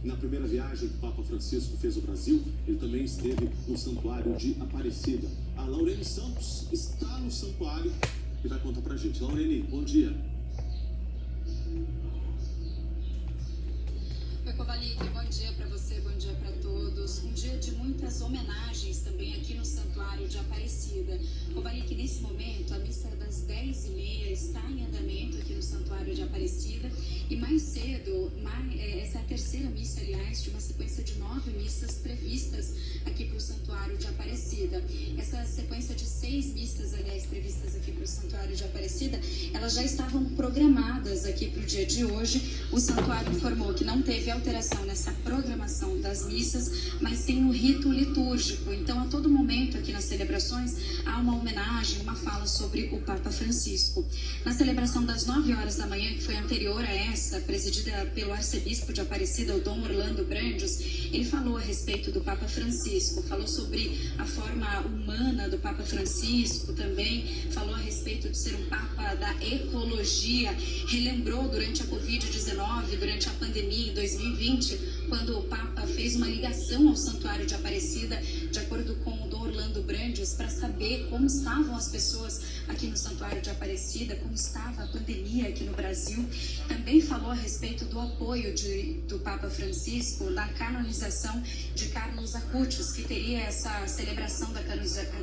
Na primeira viagem que o Papa Francisco fez ao Brasil, ele também esteve no Santuário de Aparecida. A Laurene Santos está no santuário e vai contar pra gente. Laurene, bom dia. Oi, Kovalik, bom dia para você, bom dia para todos. Um dia de muitas homenagens também aqui no Santuário de Aparecida. Kovalik, nesse momento, a missa das 10h30 está em andamento aqui no Santuário de Aparecida. E mais cedo, essa é a terceira missa, aliás, de uma sequência de 9 missas previstas aqui para o Santuário de Aparecida. Essa sequência de 6 missas, aliás, previstas aqui para o Santuário de Aparecida, elas já estavam programadas aqui para o dia de hoje. O Santuário informou que não teve alteração nessa programação das missas, mas sim no rito litúrgico. Então, a todo momento aqui nas celebrações, há uma homenagem, uma fala sobre o Papa Francisco. Na celebração das 9 horas da manhã, que foi anterior a essa, presidida pelo arcebispo de Aparecida, o Dom Orlando Brandes, ele falou a respeito do Papa Francisco, falou sobre a forma humana do Papa Francisco, também falou a respeito de ser um Papa da ecologia, relembrou durante a Covid-19, durante a pandemia em 2020, quando o Papa fez uma ligação ao Santuário de Aparecida, de acordo com o Dom Orlando Brandes, para saber como estavam as pessoas aqui no Santuário de Aparecida, como estava a pandemia aqui no Brasil. Também falou a respeito do apoio do Papa Francisco na canonização de Carlos Acutis, que teria essa celebração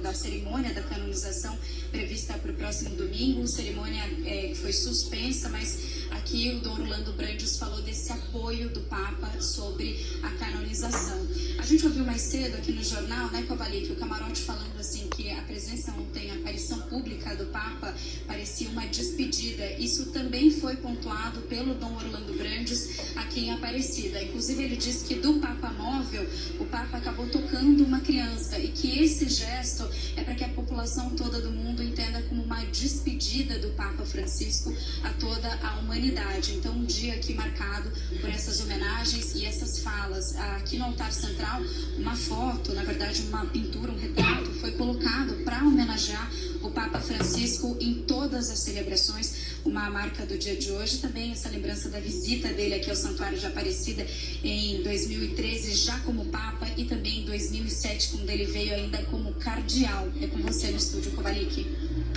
da cerimônia da canonização prevista para o próximo domingo, cerimônia que foi suspensa, mas aqui o Dom Orlando Brandes falou desse apoio do Papa sobre a canonização. A gente ouviu mais cedo aqui no jornal, né, Kovalik, o Camarote falando assim que a presença ontem, a aparição pública do Papa parecia uma despedida. Isso também foi pontuado pelo Dom Orlando Brandes aqui em Aparecida. Inclusive ele disse que do Papa móvel, o Papa acabou tocando uma criança e que esse gesto é para que a população toda do mundo entenda como uma despedida do Papa Francisco a toda a humanidade. Então, um dia aqui marcado por essas homenagens e essas falas. Aqui no altar central, uma foto, na verdade uma pintura, um retrato, foi colocado para homenagear o Papa Francisco em todas as celebrações, uma marca do dia de hoje. Também essa lembrança da visita dele aqui ao Santuário de Aparecida em 2013, já como Papa, e também em 2007, quando ele veio ainda como cardeal. É com você no estúdio, Kovalik.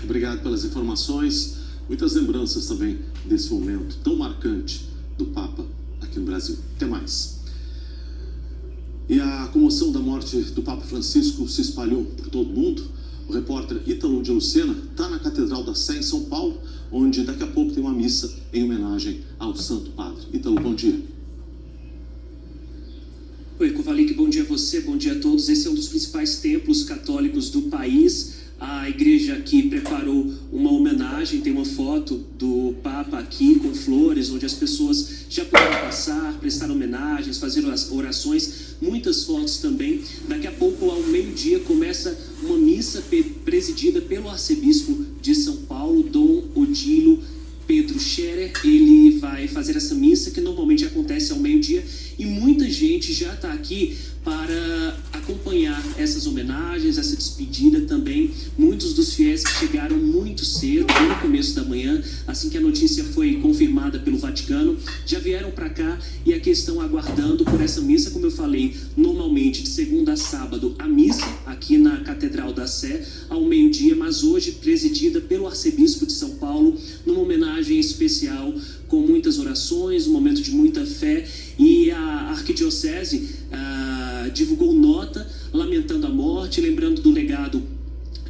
Obrigado pelas informações. Muitas lembranças também desse momento tão marcante do Papa aqui no Brasil. Até mais. E a comoção da morte do Papa Francisco se espalhou por todo o mundo. O repórter Ítalo de Lucena está na Catedral da Sé, em São Paulo, onde daqui a pouco tem uma missa em homenagem ao Santo Padre. Ítalo, bom dia. Oi, Kovalik, bom dia a você, bom dia a todos. Esse é um dos principais templos católicos do país. A igreja aqui preparou uma homenagem, tem uma foto do Papa aqui com flores, onde as pessoas já puderam passar, prestar homenagens, fazer orações, muitas fotos também. Daqui a pouco, ao meio-dia, começa uma missa presidida pelo arcebispo de São Paulo, Dom Odilo Pedro Scherer. Ele vai fazer essa missa que normalmente acontece ao meio-dia e muita gente já está aqui para acompanhar essas homenagens, essa despedida também. Muitos dos fiéis que chegaram muito cedo, no começo da manhã, assim que a notícia foi confirmada pelo Vaticano, já vieram para cá e aqui estão aguardando por essa missa. Como eu falei, normalmente de segunda a sábado a missa aqui na Catedral da Sé ao meio-dia, mas hoje presidida pelo arcebispo de São Paulo, numa homenagem especial, com muitas orações, um momento de muita fé. E a arquidiocese divulgou nota lamentando a morte, lembrando do legado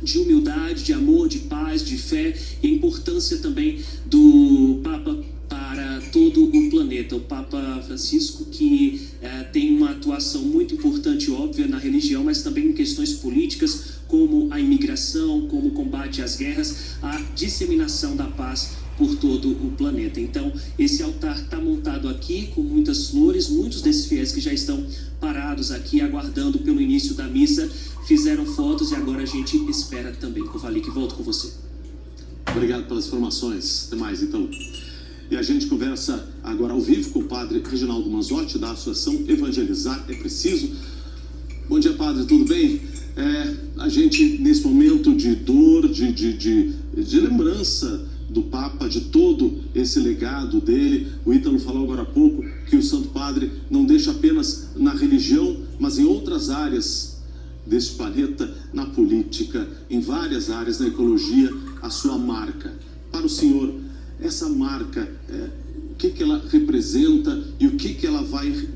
de humildade, de amor, de paz, de fé e a importância também do Papa para todo o planeta. O Papa Francisco, que tem uma atuação muito importante, óbvia, na religião, mas também em questões políticas, como a imigração, como o combate às guerras, a disseminação da paz por todo o planeta. Então, esse altar está montado aqui com muitas flores. Muitos desses fiéis que já estão parados aqui, aguardando pelo início da missa, fizeram fotos e agora a gente espera também. Kovalik, volto com você. Obrigado pelas informações. Até mais, então. E a gente conversa agora ao vivo com o padre Reginaldo Manzotti, da Associação Evangelizar é Preciso. Bom dia, padre, tudo bem? A gente, nesse momento de dor, de lembrança do Papa, de todo esse legado dele. O Ítalo falou agora há pouco que o Santo Padre não deixa apenas na religião, mas em outras áreas desse planeta, na política, em várias áreas, na ecologia, a sua marca. Para o senhor, essa marca, o que ela representa e o que ela vai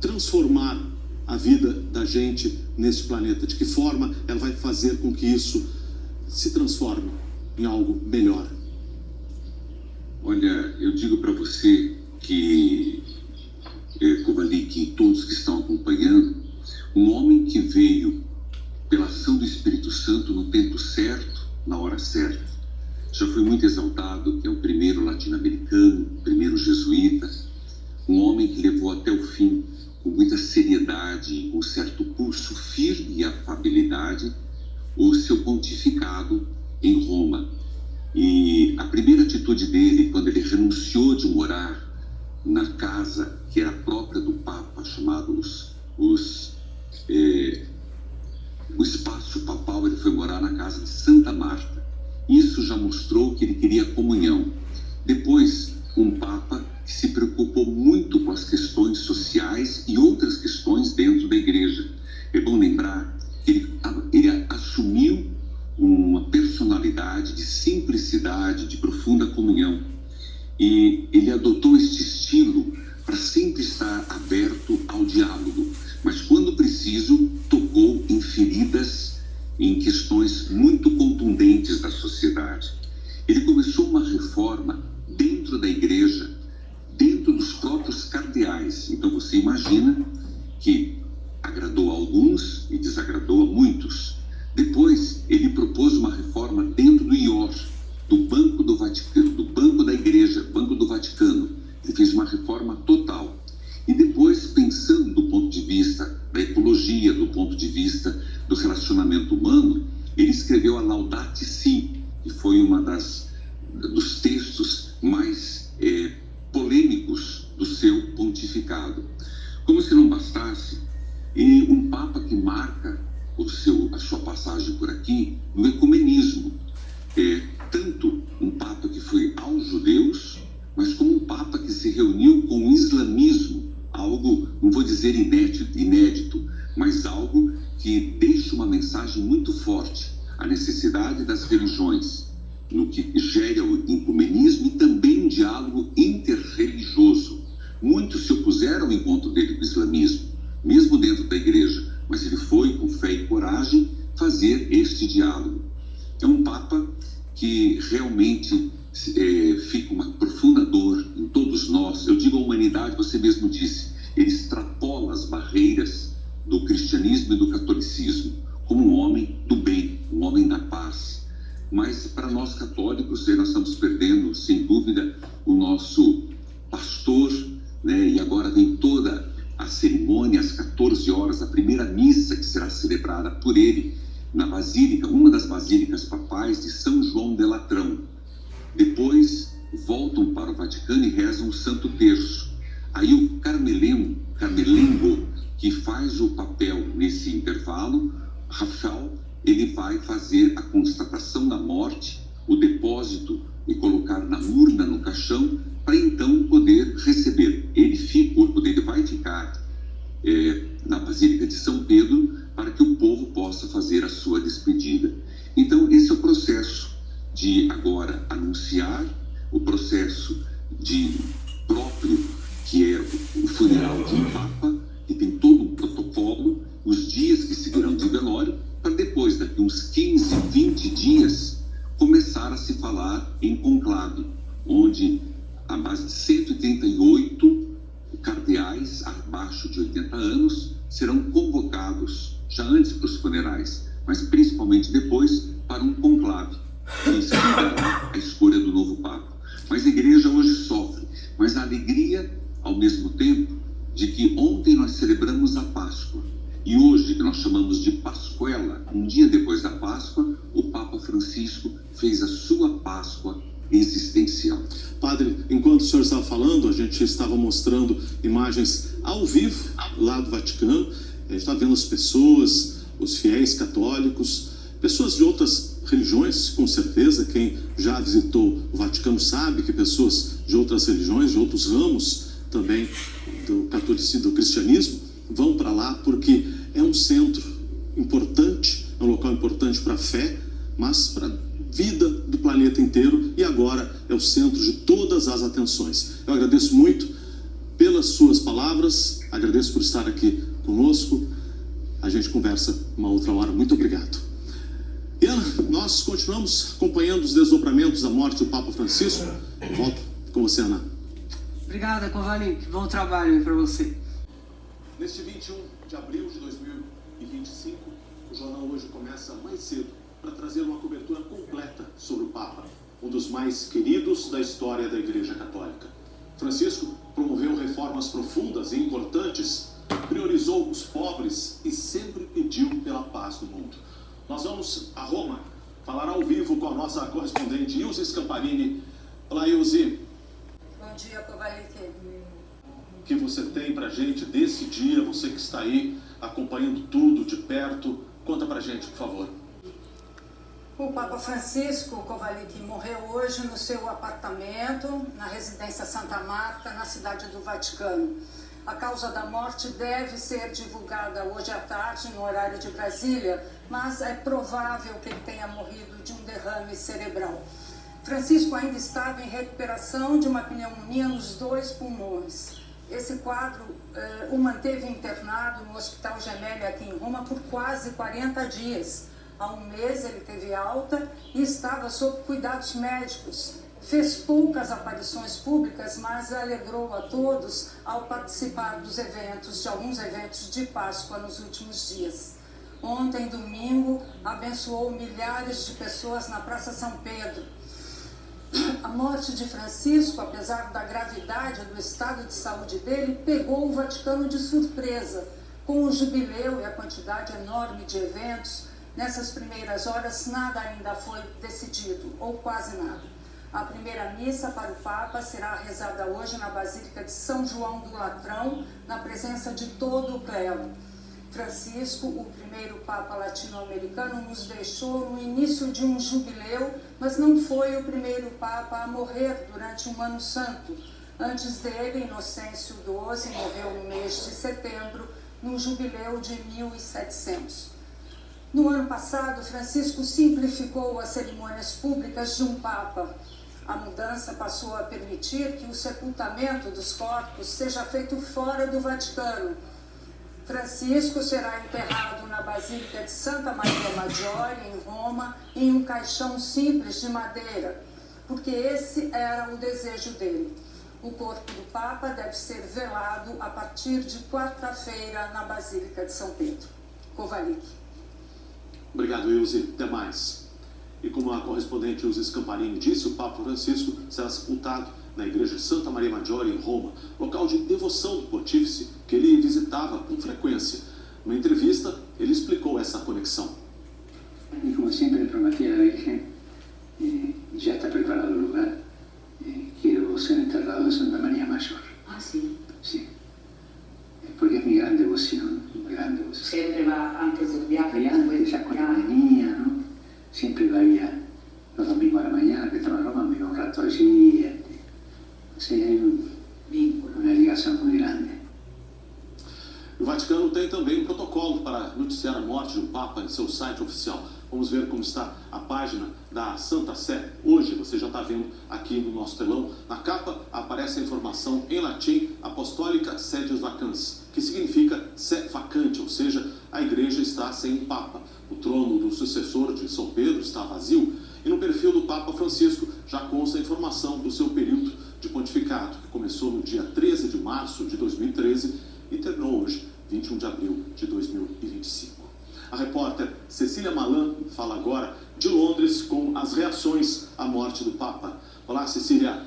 transformar a vida da gente nesse planeta? De que forma ela vai fazer com que isso se transforme em algo melhor? Olha, eu digo para você que, Kovalik, e todos que estão acompanhando, um homem que veio pela ação do Espírito Santo no tempo certo, na hora certa. Já foi muito exaltado, que é o primeiro latino-americano, o primeiro jesuíta, um homem que levou até o fim, com muita seriedade, com certo pulso firme e afabilidade, o seu pontificado em Roma. E a primeira atitude dele, quando ele renunciou de morar na casa que era própria do Papa, chamado o espaço papal, ele foi morar na casa de Santa Marta. Isso já mostrou que ele queria comunhão. Depois, um Papa que se preocupou muito com as questões sociais e outras questões dentro da igreja. É bom lembrar que ele assumiu uma personalidade de simplicidade, de profunda comunhão. E ele adotou este estilo para sempre estar aberto ao diálogo. Mas quando preciso, tocou em feridas, em questões muito contundentes da sociedade. Ele começou uma reforma dentro da igreja, dentro dos próprios cardeais. Então você imagina que agradou a alguns e desagradou a muitos. Depois ele propôs uma reforma dentro do IOR, do Banco do Vaticano, do Banco da Igreja, Banco do Vaticano. Ele fez uma reforma total. E depois, pensando do ponto de vista da ecologia, do ponto de vista do relacionamento humano, ele escreveu a Laudato Si, que foi dos textos mais polêmicos do seu pontificado. Como se não bastasse, e um Papa que marca a sua passagem por aqui no ecumenismo. Tanto um Papa que foi aos judeus, mas como um Papa que se reuniu com o islamismo, algo, não vou dizer inédito, mas algo que deixa uma mensagem muito forte, a necessidade das religiões, no que gera o ecumenismo e também um diálogo interreligioso. Muitos se opuseram ao encontro dele com o islamismo, mesmo dentro da igreja, mas ele foi, com fé e coragem, fazer este diálogo. É um Papa que realmente fica uma profunda dor em todos nós. Eu digo a humanidade, você mesmo disse, ele extrapola as barreiras do cristianismo e do catolicismo, como um homem do bem, um homem da paz. Mas para nós católicos, nós estamos perdendo, sem dúvida, o nosso pastor, né? E agora vem toda a cerimônia, às 14 horas, a primeira missa que será celebrada por ele na Basílica, uma das basílicas papais de São João de Latrão. Depois voltam para o Vaticano e rezam o Santo Terço. Aí o Carmelengo, que faz o papel nesse intervalo, Rafael, ele vai fazer a constatação da morte, o depósito e colocar na urna, no caixão, para então poder receber. O corpo dele vai ficar na Basílica de São Pedro, para que o povo possa fazer a sua despedida. Então, esse é o processo de agora anunciar, o processo próprio, que é o funeral de um Papa, que tem todo um protocolo, os dias que seguirão de velório, para depois, daqui uns 15, 20 dias, começar a se falar em conclave, onde há mais de 138 cardeais abaixo de 80 anos serão convocados, já antes para os funerais, mas principalmente depois para um conclave, que seguirá a escolha do novo Papa. Mas a igreja hoje sofre, mas a alegria, ao mesmo tempo, de que ontem nós celebramos a Páscoa, e hoje, que nós chamamos de Pascuela, um dia depois da Páscoa, o Papa Francisco fez a sua Páscoa existencial. Padre, enquanto o senhor estava falando, a gente estava mostrando imagens ao vivo lá do Vaticano. A gente está vendo as pessoas, os fiéis católicos, pessoas de outras religiões, com certeza. Quem já visitou o Vaticano sabe que pessoas de outras religiões, de outros ramos também do catolicismo, do cristianismo, vão para lá porque é um centro importante, é um local importante para a fé, mas para a vida do planeta inteiro, e agora é o centro de todas as atenções. Eu agradeço muito pelas suas palavras, agradeço por estar aqui conosco. A gente conversa uma outra hora. Muito obrigado. E Ana, nós continuamos acompanhando os desdobramentos da morte do Papa Francisco. Volto com você, Ana. Obrigada, Kovalik. Bom trabalho aí para você. Neste 21 de abril de 2025, o jornal Hoje começa mais cedo para trazer uma cobertura completa sobre o Papa, um dos mais queridos da história da Igreja Católica. Francisco promoveu reformas profundas e importantes, priorizou os pobres e sempre pediu pela paz no mundo. Nós vamos a Roma falar ao vivo com a nossa correspondente Ilse Scamparini. Olá, Ilse. Bom dia, Kovalik. O que você tem pra gente desse dia, você que está aí acompanhando tudo de perto? Conta pra gente, por favor. O Papa Francisco, Kovalik, morreu hoje no seu apartamento, na residência Santa Marta, na cidade do Vaticano. A causa da morte deve ser divulgada hoje à tarde, no horário de Brasília, mas é provável que ele tenha morrido de um derrame cerebral. Francisco ainda estava em recuperação de uma pneumonia nos 2 pulmões. Esse quadro o manteve internado no Hospital Gemelli aqui em Roma por quase 40 dias. Há um mês ele teve alta e estava sob cuidados médicos. Fez poucas aparições públicas, mas alegrou a todos ao participar de alguns eventos de Páscoa nos últimos dias. Ontem, domingo, abençoou milhares de pessoas na Praça São Pedro. A morte de Francisco, apesar da gravidade do estado de saúde dele, pegou o Vaticano de surpresa. Com o jubileu e a quantidade enorme de eventos, nessas primeiras horas nada ainda foi decidido, ou quase nada. A primeira missa para o Papa será rezada hoje na Basílica de São João do Latrão, na presença de todo o clero. Francisco, o primeiro Papa latino-americano, nos deixou no início de um jubileu, mas não foi o primeiro Papa a morrer durante um ano santo. Antes dele, Inocêncio XII morreu no mês de setembro, no jubileu de 1700. No ano passado, Francisco simplificou as cerimônias públicas de um Papa. A mudança passou a permitir que o sepultamento dos corpos seja feito fora do Vaticano. Francisco será enterrado na Basílica de Santa Maria Maggiore, em Roma, em um caixão simples de madeira, porque esse era o desejo dele. O corpo do Papa deve ser velado a partir de quarta-feira na Basílica de São Pedro. Kovalik. Obrigado, Ilse. Até mais. E como a correspondente Ilse Scamparini disse, o Papa Francisco será sepultado na Igreja de Santa Maria Maggiore, em Roma, local de devoção do pontífice que ele visitava com frequência. Numa entrevista, ele explicou essa conexão. E como sempre prometí a la Virgen, ya está preparado el lugar. Quiero ser enterrado en Santa María Mayor. Ah, sí. Sí. Porque es mi gran devoción, mi gran devoción. Siempre va antes del viaje. Y antes, ya cuando venía, ¿no? Siempre lo había los domingos a la mañana, que estaba en Roma, me iba un rato allí. Sí, hay uma ligação muito grande. O Vaticano tem também um protocolo para noticiar a morte de um Papa em seu site oficial. Vamos ver como está a página da Santa Sé. Hoje, você já está vendo aqui no nosso telão. Na capa aparece a informação em latim, Apostólica Sedes Vacans, que significa sé vacante, ou seja, a igreja está sem um Papa. O trono do sucessor de São Pedro está vazio. E no perfil do Papa Francisco já consta a informação do seu período de pontificado, que começou no dia 13 de março de 2013 e terminou hoje, 21 de abril de 2025. A repórter Cecília Malan fala agora de Londres com as reações à morte do Papa. Olá, Cecília.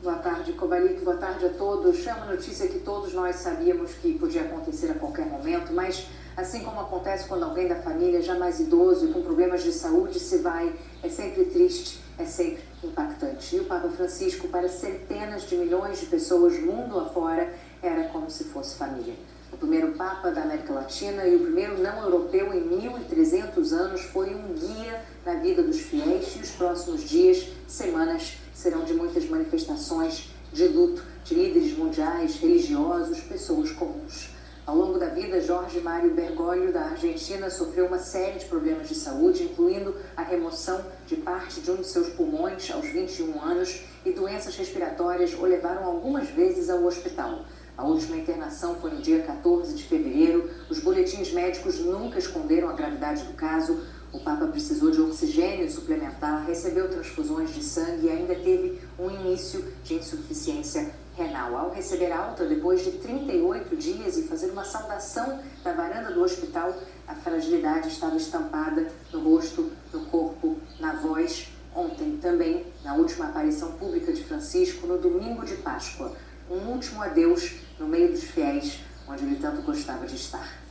Boa tarde, Kovalik. Boa tarde a todos. É uma notícia que todos nós sabíamos que podia acontecer a qualquer momento, mas assim como acontece quando alguém da família já mais idoso e com problemas de saúde se vai, é sempre triste, é sempre impactante. E o Papa Francisco, para centenas de milhões de pessoas mundo afora, era como se fosse família. O primeiro Papa da América Latina e o primeiro não-europeu em 1.300 anos, foi um guia na vida dos fiéis, e os próximos dias, semanas, serão de muitas manifestações de luto de líderes mundiais, religiosos, pessoas comuns. Ao longo da vida, Jorge Mário Bergoglio, da Argentina, sofreu uma série de problemas de saúde, incluindo a remoção de parte de um de seus pulmões aos 21 anos, e doenças respiratórias o levaram algumas vezes ao hospital. A última internação foi no dia 14 de fevereiro. Os boletins médicos nunca esconderam a gravidade do caso. O Papa precisou de oxigênio suplementar, recebeu transfusões de sangue e ainda teve um início de insuficiência renal. Ao receber alta, depois de 38 dias, e fazer uma saudação da varanda do hospital, a fragilidade estava estampada no rosto, no corpo, na voz. Ontem, também, na última aparição pública de Francisco, no domingo de Páscoa, um último adeus no meio dos fiéis, onde ele tanto gostava de estar.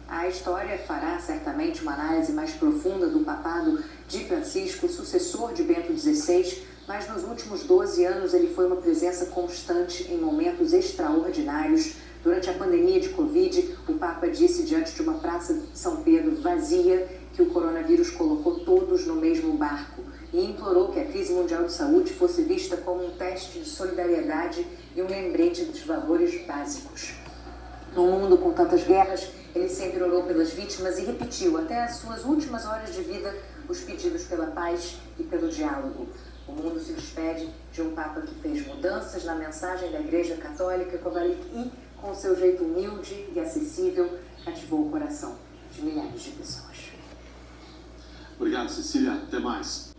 A história fará certamente uma análise mais profunda do papado de Francisco, sucessor de Bento XVI, mas nos últimos 12 anos ele foi uma presença constante em momentos extraordinários. Durante a pandemia de Covid, o Papa disse diante de uma praça de São Pedro vazia que o coronavírus colocou todos no mesmo barco e implorou que a crise mundial de saúde fosse vista como um teste de solidariedade e um lembrete dos valores básicos. Num mundo com tantas guerras, ele sempre orou pelas vítimas e repetiu até as suas últimas horas de vida os pedidos pela paz e pelo diálogo. O mundo se despede de um Papa que fez mudanças na mensagem da Igreja Católica, e, com seu jeito humilde e acessível, cativou o coração de milhares de pessoas. Obrigado, Cecília. Até mais.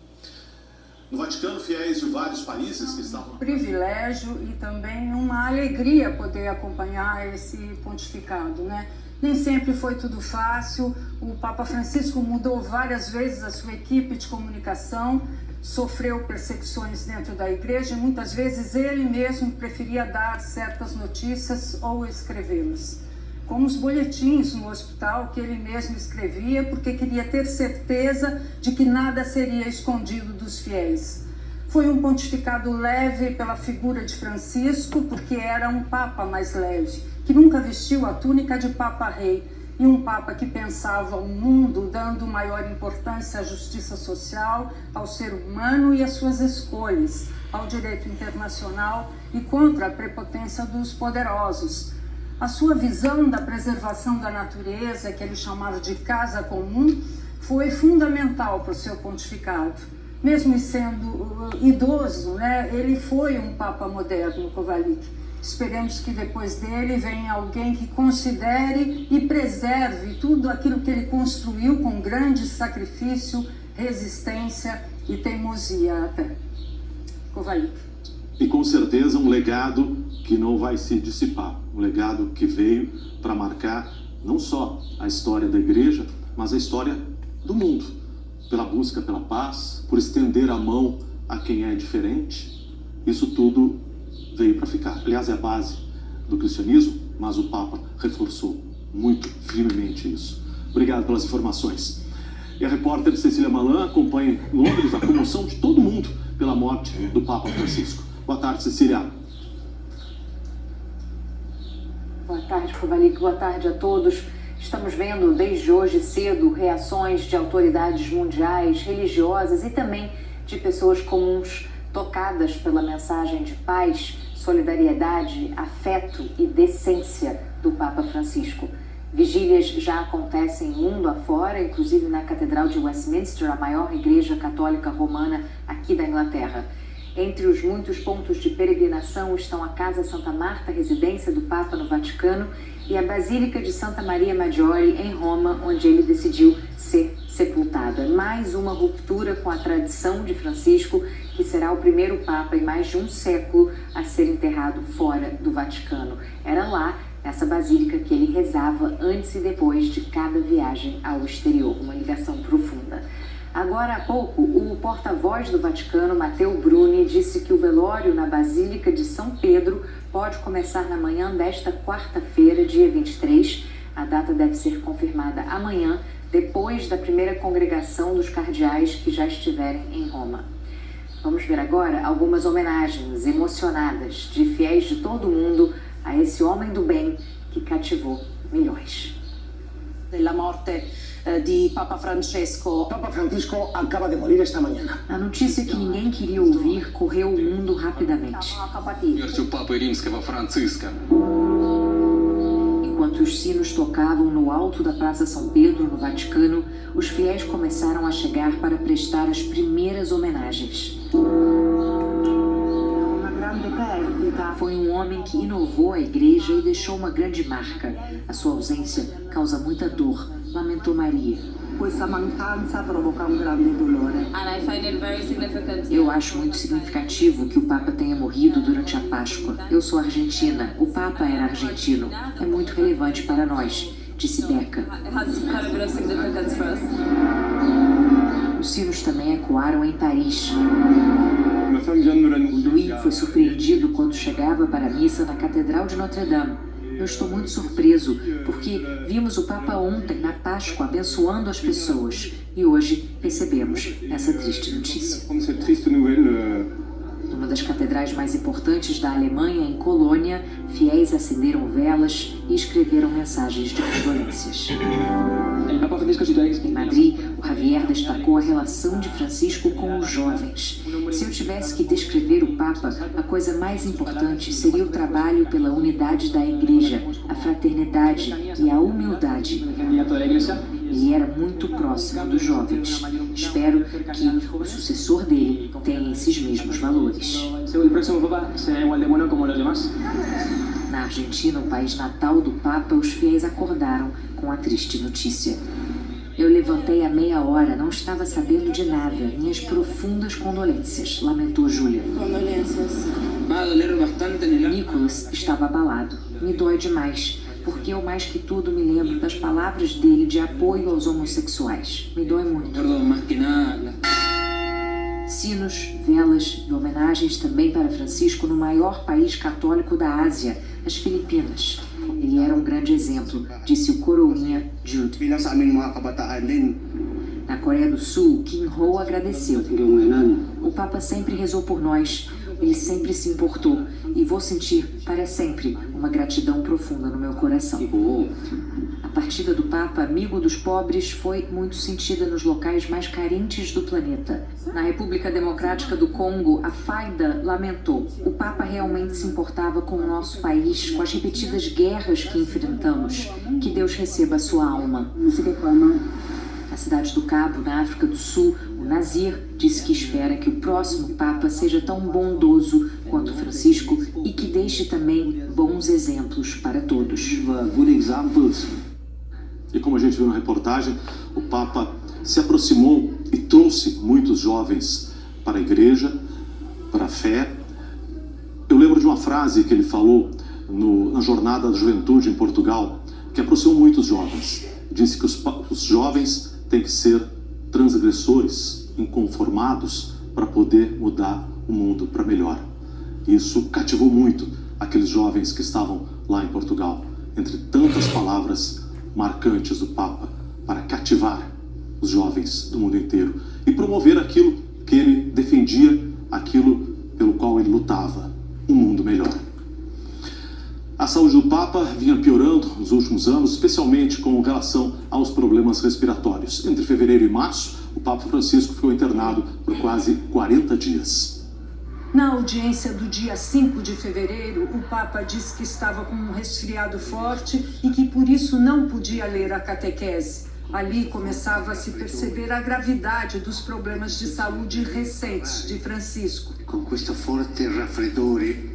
No Vaticano, fiéis de vários países que estavam... Privilégio e também uma alegria poder acompanhar esse pontificado, né? Nem sempre foi tudo fácil. O Papa Francisco mudou várias vezes a sua equipe de comunicação, sofreu perseguições dentro da igreja e muitas vezes ele mesmo preferia dar certas notícias ou escrevê-las. Como os boletins no hospital que ele mesmo escrevia, porque queria ter certeza de que nada seria escondido dos fiéis. Foi um pontificado leve pela figura de Francisco, porque era um Papa mais leve, que nunca vestiu a túnica de Papa-Rei, e um Papa que pensava o mundo dando maior importância à justiça social, ao ser humano e às suas escolhas, ao direito internacional e contra a prepotência dos poderosos. A sua visão da preservação da natureza, que ele chamava de casa comum, foi fundamental para o seu pontificado. Mesmo sendo idoso, né, ele foi um Papa moderno, Kovalik. Esperemos que depois dele venha alguém que considere e preserve tudo aquilo que ele construiu com grande sacrifício, resistência e teimosia até. Kovalik. E com certeza um legado que não vai se dissipar, um legado que veio para marcar não só a história da igreja, mas a história do mundo, pela busca pela paz, por estender a mão a quem é diferente. Isso tudo veio para ficar. Aliás, é a base do cristianismo, mas o Papa reforçou muito firmemente isso. Obrigado pelas informações. E a repórter Cecília Malan acompanha em Londres a comoção de todo mundo pela morte do Papa Francisco. Boa tarde, Cecília. Boa tarde, Kovalik. Boa tarde a todos. Estamos vendo desde hoje cedo reações de autoridades mundiais, religiosas e também de pessoas comuns tocadas pela mensagem de paz, solidariedade, afeto e decência do Papa Francisco. Vigílias já acontecem mundo afora, inclusive na Catedral de Westminster, a maior igreja católica romana aqui da Inglaterra. Entre os muitos pontos de peregrinação estão a Casa Santa Marta, residência do Papa no Vaticano, e a Basílica de Santa Maria Maggiore, em Roma, onde ele decidiu ser sepultado. Mais uma ruptura com a tradição de Francisco, que será o primeiro Papa em mais de um século a ser enterrado fora do Vaticano. Era lá, nessa basílica, que ele rezava antes e depois de cada viagem ao exterior, uma ligação profunda. Agora há pouco, o porta-voz do Vaticano, Matteo Bruni, disse que o velório na Basílica de São Pedro pode começar na manhã desta quarta-feira, dia 23. A data deve ser confirmada amanhã, depois da primeira congregação dos cardeais que já estiverem em Roma. Vamos ver agora algumas homenagens emocionadas de fiéis de todo o mundo a esse homem do bem que cativou milhões. Della morte di Papa Francesco. Papa Francisco acaba de morir esta manhã. A notícia que ninguém queria ouvir correu o mundo rapidamente. Смертью Папы Римского Франциска. Enquanto os sinos tocavam no alto da Praça São Pedro, no Vaticano, os fiéis começaram a chegar para prestar as primeiras homenagens. Foi um homem que inovou a igreja e deixou uma grande marca. A sua ausência causa muita dor, lamentou Maria. Eu acho muito significativo que o Papa tenha morrido durante a Páscoa. Eu sou argentina, o Papa era argentino. É muito relevante para nós, disse Becca. Os sinos também ecoaram em Paris. O Louis foi surpreendido quando chegava para a missa na Catedral de Notre-Dame. Eu estou muito surpreso, porque vimos o Papa ontem, na Páscoa, abençoando as pessoas. E hoje recebemos essa triste notícia. Numa das catedrais mais importantes da Alemanha, em Colônia, fiéis acenderam velas e escreveram mensagens de condolências. Em Madrid, o Javier destacou a relação de Francisco com os jovens. Se eu tivesse que descrever o Papa, a coisa mais importante seria o trabalho pela unidade da Igreja, a fraternidade e a humildade. Ele era muito próximo dos jovens. Espero que o sucessor dele tenha esses mesmos valores. Na Argentina, o país natal do Papa, os fiéis acordaram com a triste notícia. Eu levantei à meia hora, não estava sabendo de nada. Minhas profundas condolências, lamentou Júlia. Nicholas estava abalado. Me dói demais, porque eu mais que tudo me lembro das palavras dele de apoio aos homossexuais. Me dói muito. Sinos, velas e homenagens também para Francisco no maior país católico da Ásia, as Filipinas. Ele era um grande exemplo, disse o coroinha Jude. Na Coreia do Sul, Kim Ho agradeceu. O Papa sempre rezou por nós, ele sempre se importou, e vou sentir para sempre uma gratidão profunda no meu coração. A partida do Papa, amigo dos pobres, foi muito sentida nos locais mais carentes do planeta. Na República Democrática do Congo, a FAIDA lamentou: o Papa realmente se importava com o nosso país, com as repetidas guerras que enfrentamos. Que Deus receba a sua alma. Na cidade do Cabo, na África do Sul, o Nazir disse que espera que o próximo Papa seja tão bondoso quanto Francisco e que deixe também bons exemplos para todos. E como a gente viu na reportagem, o Papa se aproximou e trouxe muitos jovens para a igreja, para a fé. Eu lembro de uma frase que ele falou na Jornada da Juventude em Portugal, que aproximou muitos jovens. Disse que os jovens têm que ser transgressores, inconformados, para poder mudar o mundo para melhor. Isso cativou muito aqueles jovens que estavam lá em Portugal, entre tantas palavras marcantes do Papa, para cativar os jovens do mundo inteiro e promover aquilo que ele defendia, aquilo pelo qual ele lutava, um mundo melhor. A saúde do Papa vinha piorando nos últimos anos, especialmente com relação aos problemas respiratórios. Entre fevereiro e março, o Papa Francisco ficou internado por quase 40 dias. Na audiência do dia 5 de fevereiro, o Papa disse que estava com um resfriado forte e que por isso não podia ler a catequese. Ali começava a se perceber a gravidade dos problemas de saúde recentes de Francisco. Com questo forte raffreddore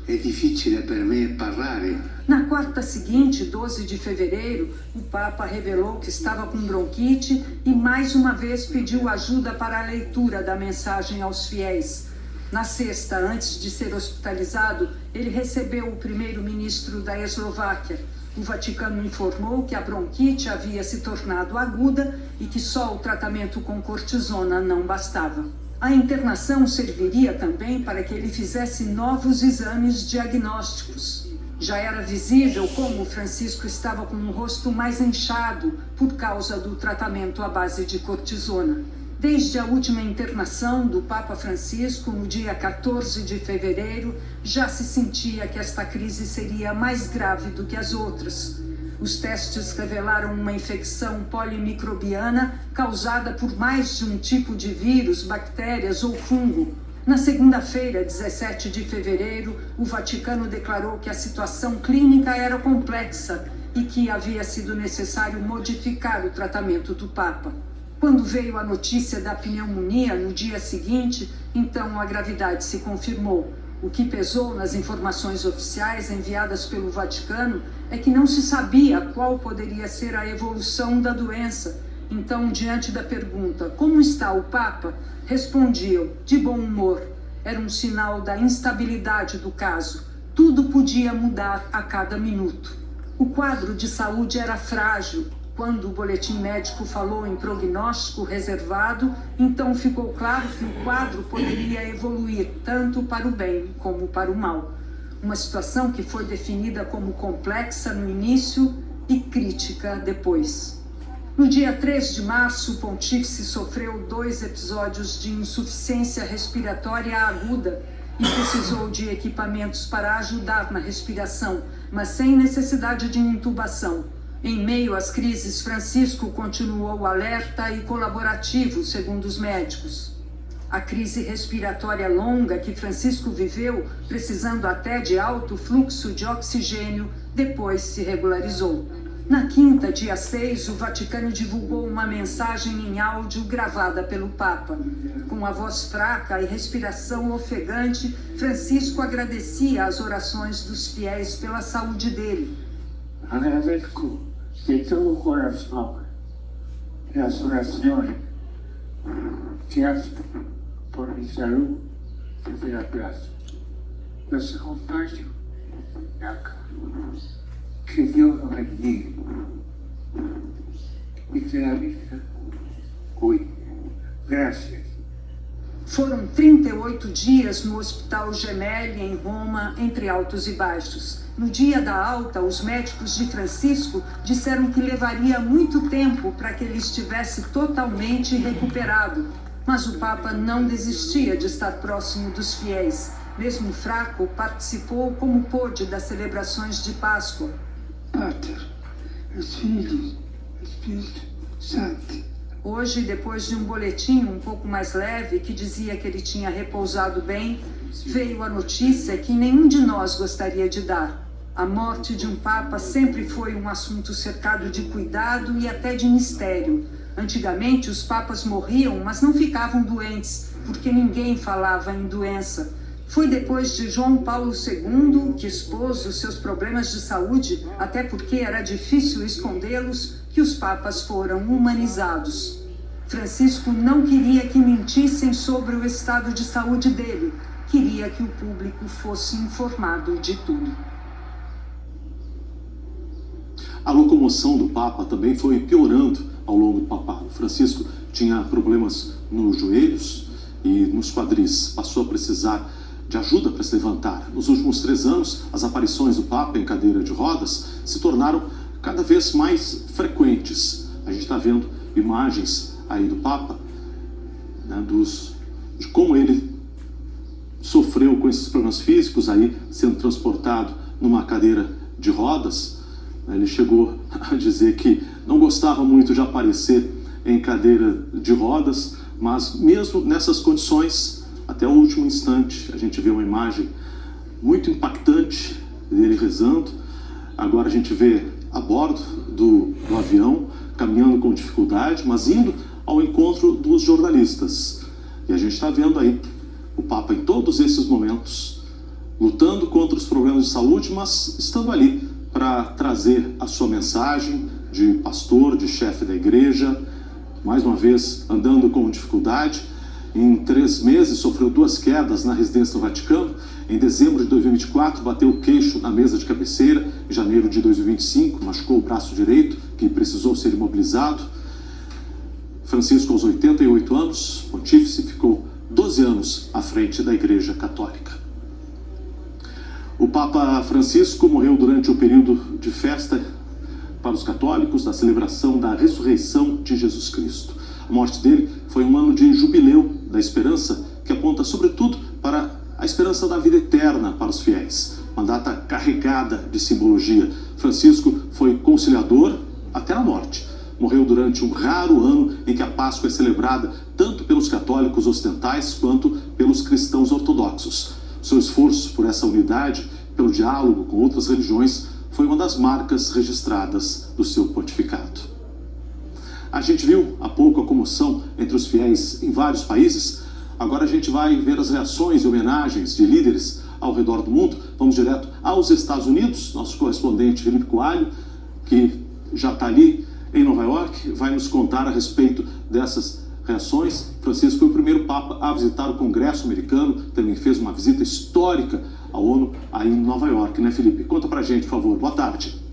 è difficile per me parlare. Na quarta seguinte, 12 de fevereiro, o Papa revelou que estava com bronquite e mais uma vez pediu ajuda para a leitura da mensagem aos fiéis. Na sexta, antes de ser hospitalizado, ele recebeu o primeiro-ministro da Eslováquia. O Vaticano informou que a bronquite havia se tornado aguda e que só o tratamento com cortisona não bastava. A internação serviria também para que ele fizesse novos exames diagnósticos. Já era visível como Francisco estava com o rosto mais inchado por causa do tratamento à base de cortisona. Desde a última internação do Papa Francisco, no dia 14 de fevereiro, já se sentia que esta crise seria mais grave do que as outras. Os testes revelaram uma infecção polimicrobiana causada por mais de um tipo de vírus, bactérias ou fungo. Na segunda-feira, 17 de fevereiro, o Vaticano declarou que a situação clínica era complexa e que havia sido necessário modificar o tratamento do Papa. Quando veio a notícia da pneumonia no dia seguinte, então a gravidade se confirmou. O que pesou nas informações oficiais enviadas pelo Vaticano é que não se sabia qual poderia ser a evolução da doença. Então, diante da pergunta, como está o Papa? Respondiam, de bom humor. Era um sinal da instabilidade do caso. Tudo podia mudar a cada minuto. O quadro de saúde era frágil. Quando o boletim médico falou em prognóstico reservado, então ficou claro que o quadro poderia evoluir tanto para o bem como para o mal. Uma situação que foi definida como complexa no início e crítica depois. No dia 3 de março, o pontífice sofreu 2 episódios de insuficiência respiratória aguda e precisou de equipamentos para ajudar na respiração, mas sem necessidade de intubação. Em meio às crises, Francisco continuou alerta e colaborativo, segundo os médicos. A crise respiratória longa que Francisco viveu, precisando até de alto fluxo de oxigênio, depois se regularizou. Na quinta, dia 6, o Vaticano divulgou uma mensagem em áudio gravada pelo Papa. Com a voz fraca e respiração ofegante, Francisco agradecia as orações dos fiéis pela saúde dele. Agradezco de todo o coração as orações que hacen por mi salud y pela plaza. Los acompaño acá. Que Deus nos bendiga e que a vida cuide. Graças. Foram 38 dias no Hospital Gemelli, em Roma, entre altos e baixos. No dia da alta, os médicos de Francisco disseram que levaria muito tempo para que ele estivesse totalmente recuperado. Mas o Papa não desistia de estar próximo dos fiéis. Mesmo fraco, participou como pôde das celebrações de Páscoa. Pater, Filho, Espírito Santo. Hoje, depois de um boletim um pouco mais leve que dizia que ele tinha repousado bem, veio a notícia que nenhum de nós gostaria de dar. A morte de um Papa sempre foi um assunto cercado de cuidado e até de mistério. Antigamente, os papas morriam, mas não ficavam doentes, porque ninguém falava em doença. Foi depois de João Paulo II que expôs os seus problemas de saúde, até porque era difícil escondê-los, que os papas foram humanizados. Francisco não queria que mentissem sobre o estado de saúde dele, queria que o público fosse informado de tudo. A locomoção do Papa também foi piorando ao longo do papado. Francisco tinha problemas nos joelhos e nos quadris, passou a precisar de ajuda para se levantar. Nos últimos 3 anos, as aparições do Papa em cadeira de rodas se tornaram cada vez mais frequentes. A gente está vendo imagens aí do Papa, né, de como ele sofreu com esses problemas físicos, aí sendo transportado numa cadeira de rodas. Ele chegou a dizer que não gostava muito de aparecer em cadeira de rodas, mas mesmo nessas condições, até o último instante, a gente vê uma imagem muito impactante dele rezando. Agora a gente vê a bordo do avião, caminhando com dificuldade, mas indo ao encontro dos jornalistas. E a gente está vendo aí o Papa em todos esses momentos, lutando contra os problemas de saúde, mas estando ali para trazer a sua mensagem de pastor, de chefe da igreja, mais uma vez andando com dificuldade. Em 3 meses sofreu 2 quedas na residência do Vaticano. Em dezembro de 2024 bateu o queixo na mesa de cabeceira. Em janeiro de 2025 machucou o braço direito, que precisou ser imobilizado. Francisco, aos 88 anos, pontífice, ficou 12 anos à frente da Igreja Católica. O Papa Francisco morreu durante o período de festa para os católicos da celebração da ressurreição de Jesus Cristo. A morte dele foi um ano de jubileu da esperança, que aponta sobretudo para a esperança da vida eterna para os fiéis. Uma data carregada de simbologia. Francisco foi conciliador até a morte. Morreu durante um raro ano em que a Páscoa é celebrada tanto pelos católicos ocidentais quanto pelos cristãos ortodoxos. Seu esforço por essa unidade, pelo diálogo com outras religiões, foi uma das marcas registradas do seu pontificado. A gente viu há pouco a comoção entre os fiéis em vários países. Agora a gente vai ver as reações e homenagens de líderes ao redor do mundo. Vamos direto aos Estados Unidos. Nosso correspondente Felipe Coalho, que já está ali em Nova York, vai nos contar a respeito dessas reações. Francisco foi o primeiro Papa a visitar o Congresso americano, também fez uma visita histórica à ONU aí em Nova York, né, Felipe? Conta pra gente, por favor. Boa tarde.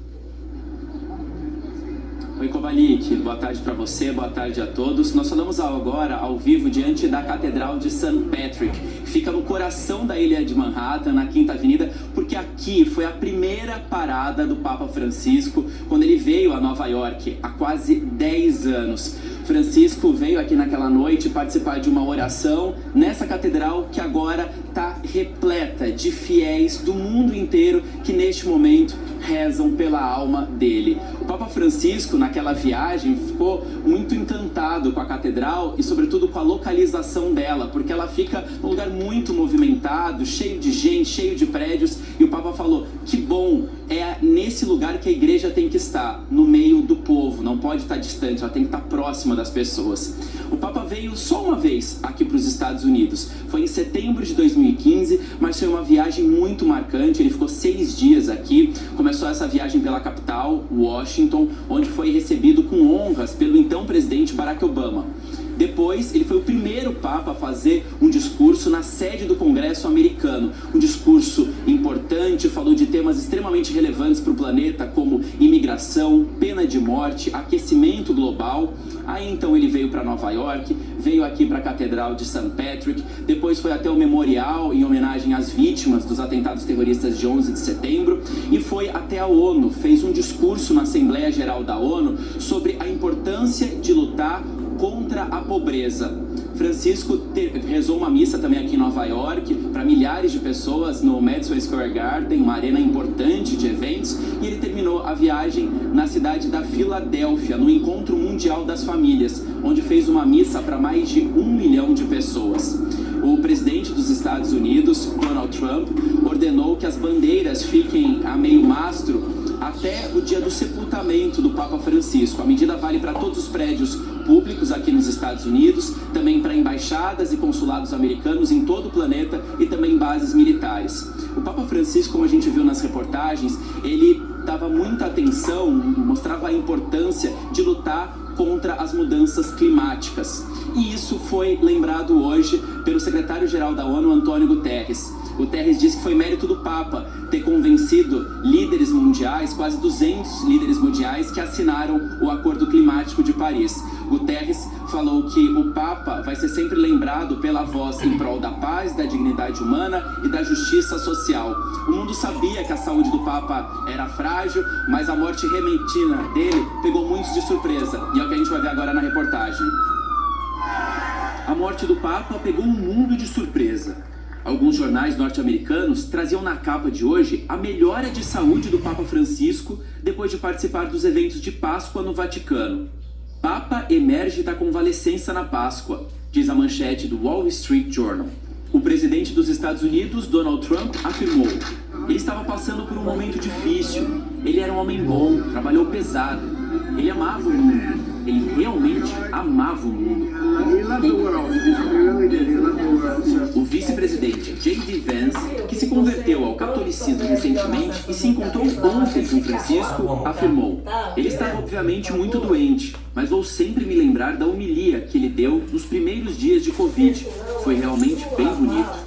Oi, Kovalik, boa tarde para você, boa tarde a todos. Nós falamos agora ao vivo diante da Catedral de St. Patrick, que fica no coração da ilha de Manhattan, na Quinta Avenida, porque aqui foi a primeira parada do Papa Francisco quando ele veio a Nova York há quase 10 anos. Francisco veio aqui naquela noite participar de uma oração nessa catedral que agora está repleta de fiéis do mundo inteiro que neste momento rezam pela alma dele. O Papa Francisco, naquela viagem, ficou muito encantado com a catedral e sobretudo com a localização dela, porque ela fica num lugar muito movimentado, cheio de gente, cheio de prédios, e o Papa falou: que bom, é nesse lugar que a igreja tem que estar, no meio do povo, não pode estar distante, ela tem que estar próxima das pessoas. O Papa veio só uma vez aqui para os Estados Unidos, foi em setembro de 2015, mas foi uma viagem muito marcante. Ele ficou 6 dias aqui, começou essa viagem pela capital, Washington, onde foi recebido com honras pelo então presidente Barack Obama. Depois, ele foi o primeiro Papa a fazer um discurso na sede do Congresso americano. Um discurso importante, falou de temas extremamente relevantes para o planeta, como imigração, pena de morte, aquecimento global. Aí então ele veio para Nova York, veio aqui para a Catedral de St. Patrick, depois foi até o memorial em homenagem às vítimas dos atentados terroristas de 11 de setembro e foi até a ONU, fez um discurso na Assembleia Geral da ONU sobre a importância de lutar contra a pobreza. Francisco rezou uma missa também aqui em Nova York para milhares de pessoas no Madison Square Garden, uma arena importante de eventos, e ele terminou a viagem na cidade da Filadélfia, no Encontro Mundial das Famílias, onde fez uma missa para mais de 1 milhão de pessoas. O presidente dos Estados Unidos, Donald Trump, ordenou que as bandeiras fiquem a meio mastro até o dia do sepultamento do Papa Francisco. A medida vale para todos os prédios públicos aqui nos Estados Unidos, também para embaixadas e consulados americanos em todo o planeta e também bases militares. O Papa Francisco, como a gente viu nas reportagens, ele dava muita atenção, mostrava a importância de lutar contra as mudanças climáticas. E isso foi lembrado hoje pelo secretário-geral da ONU, Antônio Guterres. Guterres disse que foi mérito do Papa ter convencido líderes mundiais, quase 200 líderes mundiais, que assinaram o Acordo Climático de Paris. Guterres falou que o Papa vai ser sempre lembrado pela voz em prol da paz, da dignidade humana e da justiça social. O mundo sabia que a saúde do Papa era frágil, mas a morte repentina dele pegou muitos de surpresa, e é o que a gente vai ver agora na reportagem. A morte do Papa pegou o mundo de surpresa. Alguns jornais norte-americanos traziam na capa de hoje a melhora de saúde do Papa Francisco depois de participar dos eventos de Páscoa no Vaticano. Papa emerge da convalescença na Páscoa, diz a manchete do Wall Street Journal. O presidente dos Estados Unidos, Donald Trump, afirmou: ele estava passando por um momento difícil, ele era um homem bom, trabalhou pesado, ele amava o mundo. Ele realmente amava o mundo. O vice-presidente J.D. Vance, que se converteu ao catolicismo recentemente e se encontrou ontem com Francisco, afirmou: ele estava obviamente muito doente, mas vou sempre me lembrar da homilia que ele deu nos primeiros dias de Covid. Foi realmente bem bonito.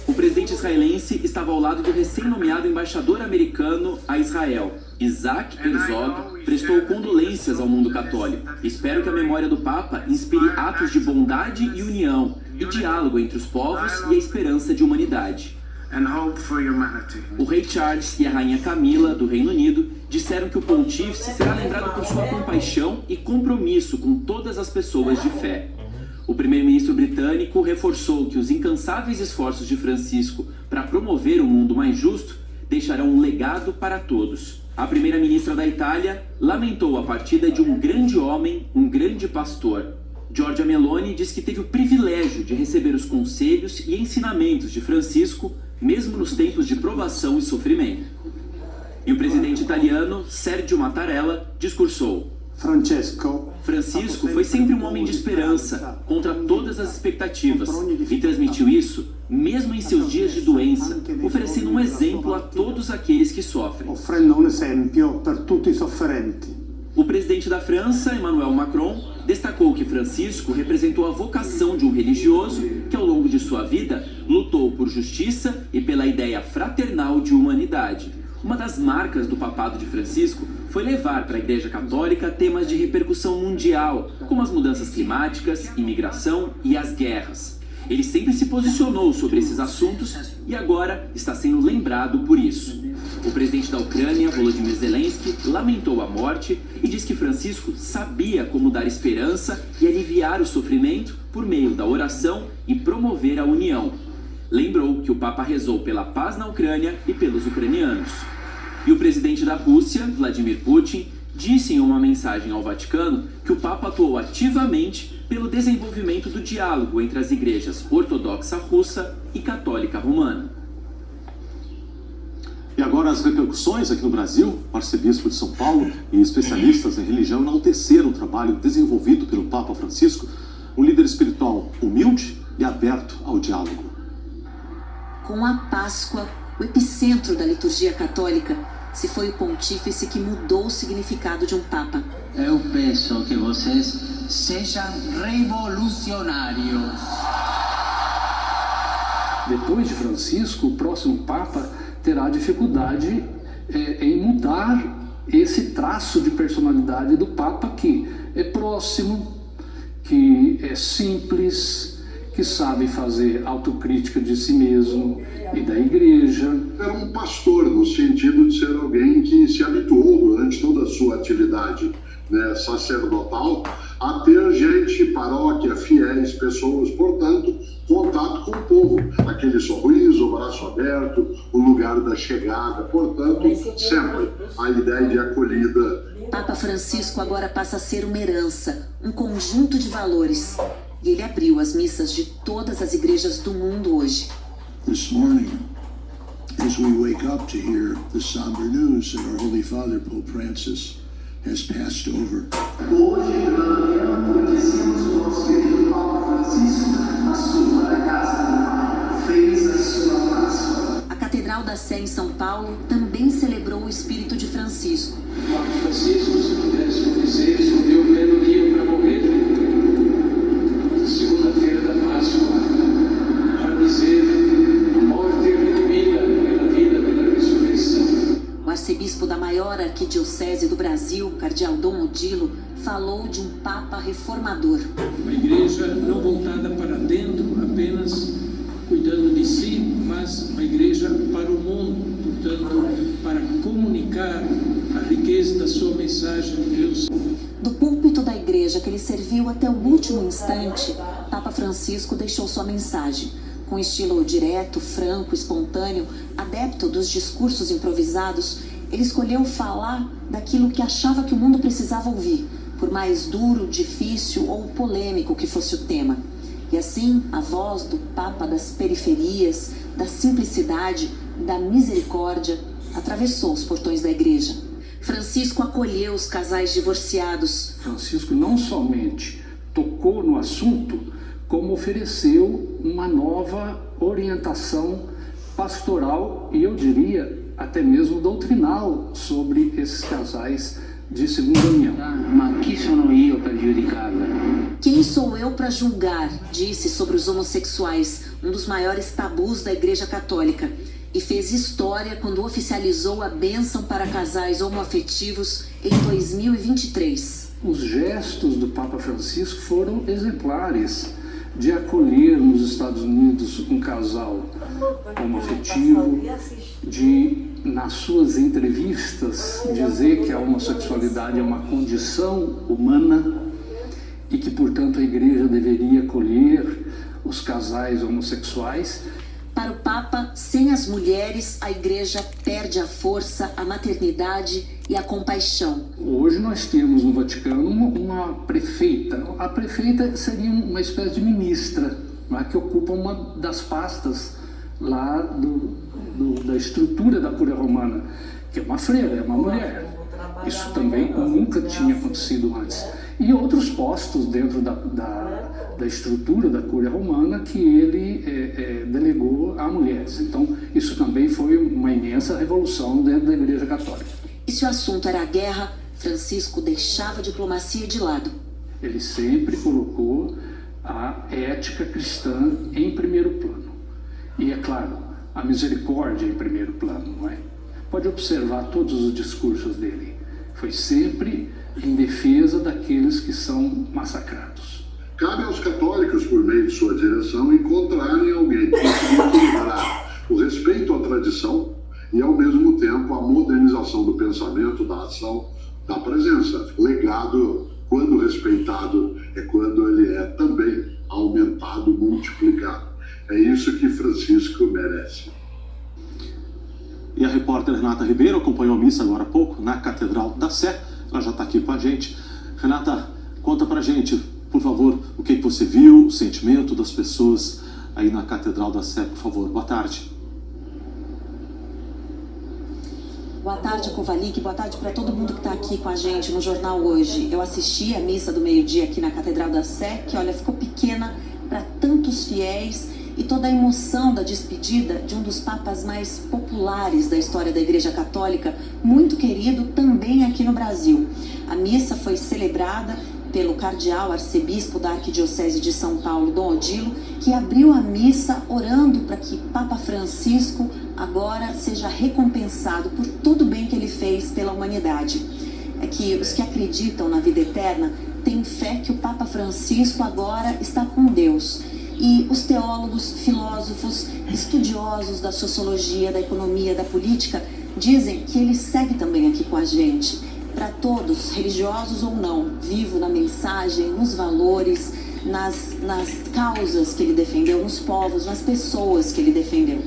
O presidente israelense estava ao lado do recém-nomeado embaixador americano a Israel. Isaac Herzog prestou condolências ao mundo católico. Espero que a memória do Papa inspire atos de bondade e união, e diálogo entre os povos e a esperança de humanidade. and hope for humanity. O rei Charles e a rainha Camila, do Reino Unido, disseram que o pontífice será lembrado por sua compaixão e compromisso com todas as pessoas de fé. O primeiro-ministro britânico reforçou que os incansáveis esforços de Francisco para promover um mundo mais justo deixarão um legado para todos. A primeira-ministra da Itália lamentou a partida de um grande homem, um grande pastor. Giorgia Meloni diz que teve o privilégio de receber os conselhos e ensinamentos de Francisco, mesmo nos tempos de provação e sofrimento. E o presidente italiano, Sergio Mattarella, discursou: Francisco foi sempre um homem de esperança, contra todas as expectativas, e transmitiu isso mesmo em seus dias de doença, oferecendo um exemplo a todos aqueles que sofrem. O presidente da França, Emmanuel Macron, destacou que Francisco representou a vocação de um religioso que, ao longo de sua vida, lutou por justiça e pela ideia fraternal de humanidade. Uma das marcas do papado de Francisco foi levar para a Igreja Católica temas de repercussão mundial, como as mudanças climáticas, imigração e as guerras. Ele sempre se posicionou sobre esses assuntos e agora está sendo lembrado por isso. O presidente da Ucrânia, Volodymyr Zelensky, lamentou a morte e diz que Francisco sabia como dar esperança e aliviar o sofrimento por meio da oração e promover a união. Lembrou que o Papa rezou pela paz na Ucrânia e pelos ucranianos. E o presidente da Rússia, Vladimir Putin, disse em uma mensagem ao Vaticano que o Papa atuou ativamente pelo desenvolvimento do diálogo entre as igrejas ortodoxa russa e católica romana. E agora as repercussões aqui no Brasil. O arcebispo de São Paulo e especialistas em religião enalteceram o trabalho desenvolvido pelo Papa Francisco, um líder espiritual humilde e aberto ao diálogo. Com a Páscoa, o epicentro da liturgia católica, se foi o pontífice que mudou o significado de um Papa. Eu peço que vocês sejam revolucionários. Depois de Francisco, o próximo Papa terá dificuldade em mudar esse traço de personalidade do Papa, que é próximo, que é simples, que sabe fazer autocrítica de si mesmo e da igreja. Era um pastor, no sentido de ser alguém que se habituou durante toda a sua atividade, né, sacerdotal, a ter gente, paróquia, fiéis, pessoas, portanto, contato com o povo. Aquele sorriso, o braço aberto, o lugar da chegada, portanto, sempre a ideia de acolhida. Papa Francisco agora passa a ser uma herança, um conjunto de valores. E ele abriu as missas de todas as igrejas do mundo hoje. This morning, as we wake up to hear the somber news that our Holy Father, Pope Francis, has passed over. Hoje conhecemos o nosso querido Papa Francisco, a sua casa, fez a sua Páscoa. A Catedral da Sé em São Paulo também celebrou o espírito de Francisco. Papa Francisco, se pudéssemos dizer, escolheu o belo dia para morrer. Segunda-feira da Páscoa, para dizer a morte redimida pela vida, pela ressurreição. O arcebispo da maior arquidiocese do Brasil, cardeal Dom Odilo, falou de um Papa reformador. Uma igreja não voltada para dentro, apenas cuidando de si, mas uma igreja para o mundo, portanto, para comunicar a riqueza da sua mensagem de Deus. Do púlpito da igreja que ele serviu até o último instante, Papa Francisco deixou sua mensagem. Com estilo direto, franco, espontâneo, adepto dos discursos improvisados, ele escolheu falar daquilo que achava que o mundo precisava ouvir, por mais duro, difícil ou polêmico que fosse o tema. E assim, a voz do Papa das periferias, da simplicidade, da misericórdia, atravessou os portões da igreja. Francisco acolheu os casais divorciados. Francisco não somente tocou no assunto, como ofereceu uma nova orientação pastoral e, eu diria, até mesmo doutrinal sobre esses casais de segunda união. Mas quem sou eu para julgá-la? Quem sou eu para julgar? Disse sobre os homossexuais, um dos maiores tabus da Igreja Católica. E fez história quando oficializou a bênção para casais homoafetivos em 2023. Os gestos do Papa Francisco foram exemplares. de acolher nos Estados Unidos um casal homoafetivo, de, nas suas entrevistas, dizer que a homossexualidade é uma condição humana e que, portanto, a igreja deveria acolher os casais homossexuais. Para o Papa, sem as mulheres, a igreja perde a força, a maternidade e a compaixão. Hoje nós temos no Vaticano uma prefeita. A prefeita seria uma espécie de ministra, não é, que ocupa uma das pastas lá da estrutura da Cúria Romana, que é uma freira, é uma mulher. Isso também nunca tinha acontecido antes. E outros postos dentro da estrutura da Cúria Romana que ele delegou a mulheres. Então, isso também foi uma imensa revolução dentro da Igreja Católica. E se o assunto era a guerra, Francisco deixava a diplomacia de lado. Ele sempre colocou a ética cristã em primeiro plano. E, é claro, a misericórdia em primeiro plano, não é? Pode observar todos os discursos dele. Foi sempre em defesa daqueles que são massacrados. Cabe aos católicos, por meio de sua direção, encontrarem alguém que consiga equilibrar o respeito à tradição e, ao mesmo tempo, a modernização do pensamento, da ação, da presença. Legado, quando respeitado, é quando ele é também aumentado, multiplicado. É isso que Francisco merece. E a repórter Renata Ribeiro acompanhou a missa agora há pouco na Catedral da Sé. Ela já está aqui com a gente. Renata, conta pra gente, por favor, o que você viu, o sentimento das pessoas aí na Catedral da Sé, por favor. Boa tarde. Boa tarde, Kovalik. Boa tarde para todo mundo que está aqui com a gente no Jornal Hoje. Eu assisti a missa do meio-dia aqui na Catedral da Sé, que, olha, ficou pequena para tantos fiéis, e toda a emoção da despedida de um dos papas mais populares da história da Igreja Católica, muito querido também aqui no Brasil. A missa foi celebrada pelo cardeal arcebispo da Arquidiocese de São Paulo, Dom Odilo, que abriu a missa orando para que Papa Francisco agora seja recompensado por todo o bem que ele fez pela humanidade. É que os que acreditam na vida eterna têm fé que o Papa Francisco agora está com Deus. E os teólogos, filósofos, estudiosos da sociologia, da economia, da política, dizem que ele segue também aqui com a gente. Para todos, religiosos ou não, vivo na mensagem, nos valores, nas causas que ele defendeu, nos povos, nas pessoas que ele defendeu.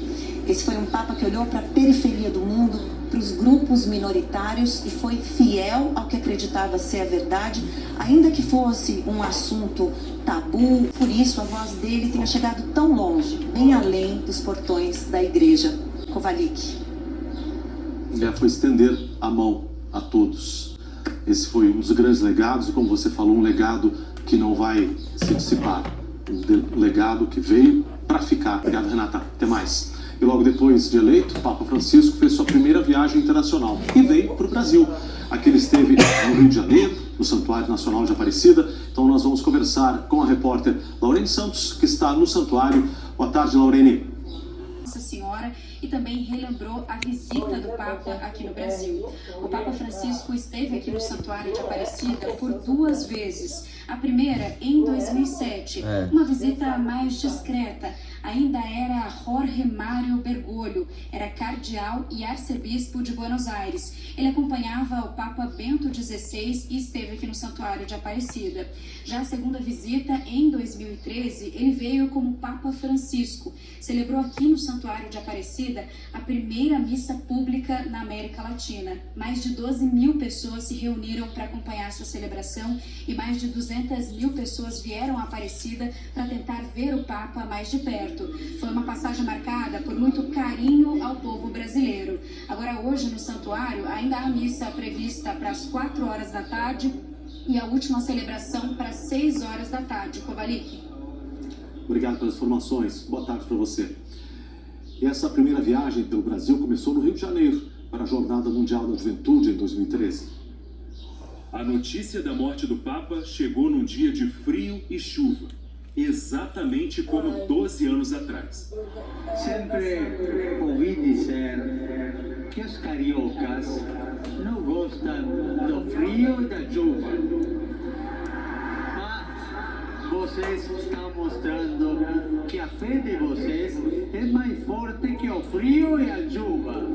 Esse foi um Papa que olhou para a periferia do mundo, para os grupos minoritários e foi fiel ao que acreditava ser a verdade, ainda que fosse um assunto tabu. Por isso, a voz dele tenha chegado tão longe, bem além dos portões da igreja. Kovalik. Foi estender a mão a todos. Esse foi um dos grandes legados, e como você falou, um legado que não vai se dissipar. Um legado que veio para ficar. Obrigado, Renata. Até mais. E logo depois de eleito, o Papa Francisco fez sua primeira viagem internacional e veio para o Brasil. Aqui ele esteve no Rio de Janeiro, no Santuário Nacional de Aparecida. Então nós vamos conversar com a repórter Laurene Santos, que está no santuário. Boa tarde, Laurene. Nossa Senhora, e também relembrou a visita do Papa aqui no Brasil. O Papa Francisco esteve aqui no Santuário de Aparecida por 2 vezes. A primeira em 2007, uma visita mais discreta. Ainda era Jorge Mário Bergoglio, era cardeal e arcebispo de Buenos Aires. Ele acompanhava o Papa Bento XVI e esteve aqui no Santuário de Aparecida. Já a segunda visita, em 2013, ele veio como Papa Francisco. Celebrou aqui no Santuário de Aparecida a primeira missa pública na América Latina. Mais de 12 mil pessoas se reuniram para acompanhar sua celebração e mais de 200 mil pessoas vieram a Aparecida para tentar ver o Papa mais de perto. Foi uma passagem marcada por muito carinho ao povo brasileiro. Agora, hoje, no santuário, ainda há missa prevista para as 4 horas da tarde e a última celebração para as 6 horas da tarde. Kovalik. Obrigado pelas informações. Boa tarde para você. E essa primeira viagem pelo Brasil começou no Rio de Janeiro, para a Jornada Mundial da Juventude em 2013. A notícia da morte do Papa chegou num dia de frio e chuva. Exatamente como 12 anos atrás. Sempre ouvi dizer que os cariocas não gostam do frio e da chuva. Mas vocês estão mostrando que a fé de vocês é mais forte que o frio e a chuva.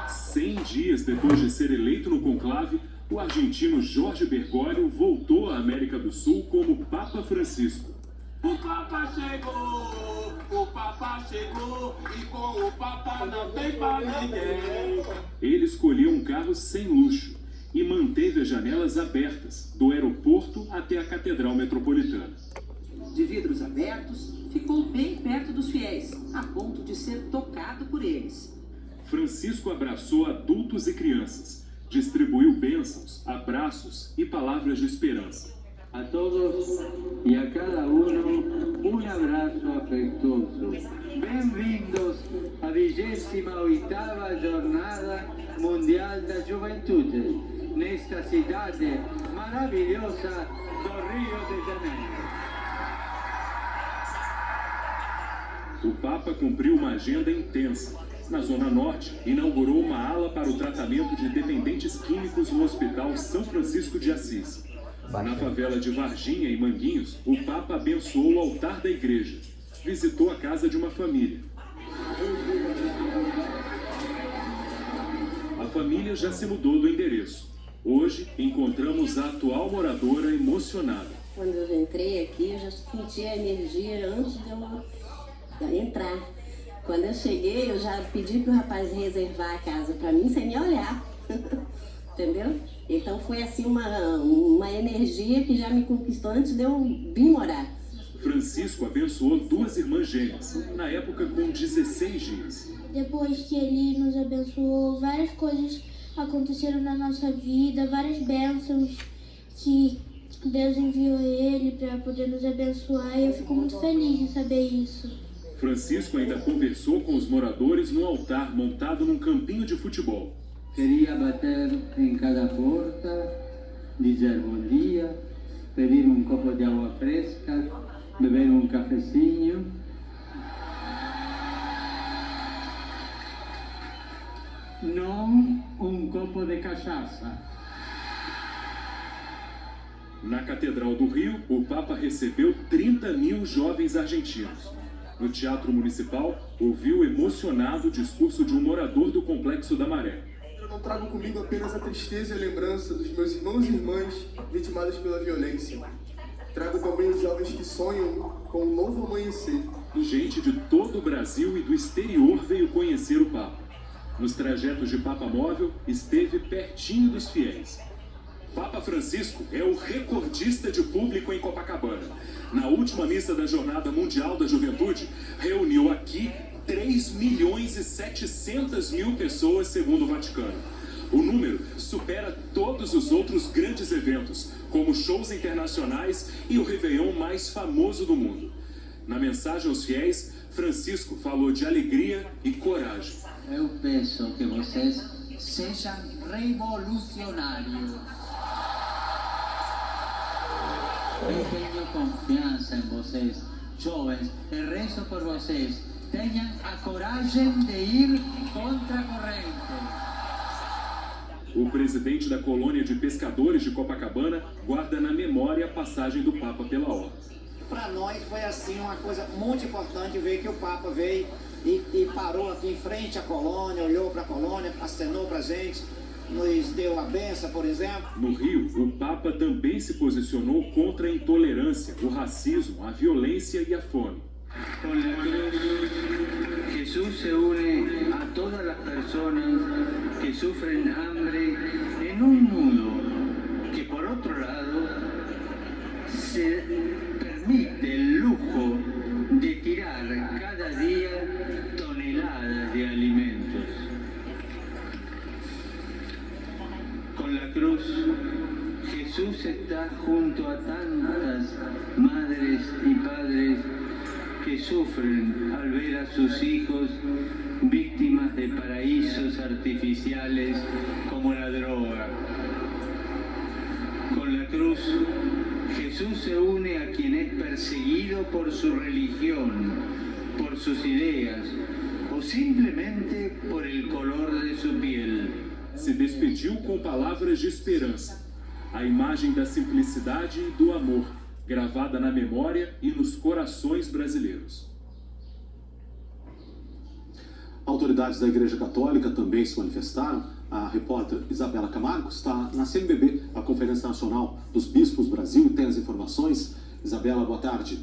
100 dias depois de ser eleito no conclave, o argentino Jorge Bergoglio voltou à América do Sul como Papa Francisco. O Papa chegou e com o Papa não tem pra ninguém. Ele escolheu um carro sem luxo e manteve as janelas abertas, do aeroporto até a Catedral Metropolitana. De vidros abertos, ficou bem perto dos fiéis, a ponto de ser tocado por eles. Francisco abraçou adultos e crianças, distribuiu bênçãos, abraços e palavras de esperança. A todos e a cada um abraço afetuoso. Bem-vindos à 28ª Jornada Mundial da Juventude, nesta cidade maravilhosa do Rio de Janeiro. O Papa cumpriu uma agenda intensa. Na Zona Norte, inaugurou uma ala para o tratamento de dependentes químicos no Hospital São Francisco de Assis. Na favela de Varginha, em Manguinhos, o Papa abençoou o altar da igreja. Visitou a casa de uma família. A família já se mudou do endereço. Hoje, encontramos a atual moradora emocionada. Quando eu entrei aqui, eu já senti a energia antes de eu entrar. Quando eu cheguei, eu já pedi para o rapaz reservar a casa para mim sem me olhar. Entendeu? Então foi assim uma energia que já me conquistou antes de eu vir morar. Francisco abençoou 2 irmãs gêmeas, na época com 16 dias. Depois que ele nos abençoou, várias coisas aconteceram na nossa vida, várias bênçãos que Deus enviou ele para poder nos abençoar, e eu fico muito feliz de saber isso. Francisco ainda conversou com os moradores no altar montado num campinho de futebol. Queria bater em cada porta, dizer bom dia, pedir um copo de água fresca, beber um cafezinho. Não um copo de cachaça. Na Catedral do Rio, o Papa recebeu 30 mil jovens argentinos. No Teatro Municipal, ouviu emocionado o discurso de um morador do Complexo da Maré. Eu não trago comigo apenas a tristeza e a lembrança dos meus irmãos e irmãs vitimados pela violência. Trago também os jovens que sonham com um novo amanhecer. Gente de todo o Brasil e do exterior veio conhecer o Papa. Nos trajetos de Papa Móvel, esteve pertinho dos fiéis. Papa Francisco é o recordista de público em Copacabana. Na última missa da Jornada Mundial da Juventude, reuniu aqui 3.700.000 pessoas, segundo o Vaticano. O número supera todos os outros grandes eventos, como shows internacionais e o Réveillon mais famoso do mundo. Na mensagem aos fiéis, Francisco falou de alegria e coragem. Eu peço que vocês sejam revolucionários. Eu tenho confiança em vocês, jovens, e rezo por vocês. Tenham a coragem de ir contra a corrente. O presidente da colônia de pescadores de Copacabana guarda na memória a passagem do Papa pela orla. Para nós foi assim uma coisa muito importante ver que o Papa veio e parou aqui em frente à colônia, olhou para a colônia, acenou para a gente, nos deu a benção, por exemplo. No Rio, o Papa também se posicionou contra a intolerância, o racismo, a violência e a fome. Con la cruz, Jesús se une a todas las personas que sufren hambre en un mundo que, por otro lado, se permite el lujo de tirar cada día toneladas de alimentos. Con la cruz, Jesús está junto a tantas madres y padres que sufren al ver a sus hijos víctimas de paraísos artificiales como la droga. Con la cruz, Jesús se une a quien es perseguido por su religión, por sus ideas o simplemente por el color de su piel. Se despediu com palavras de esperança. a imagem da simplicidade e do amor, gravada na memória e nos corações brasileiros. Autoridades da Igreja Católica também se manifestaram. A repórter Isabela Camargo está na CNBB, a Conferência Nacional dos Bispos Brasil, e tem as informações. Isabela, boa tarde.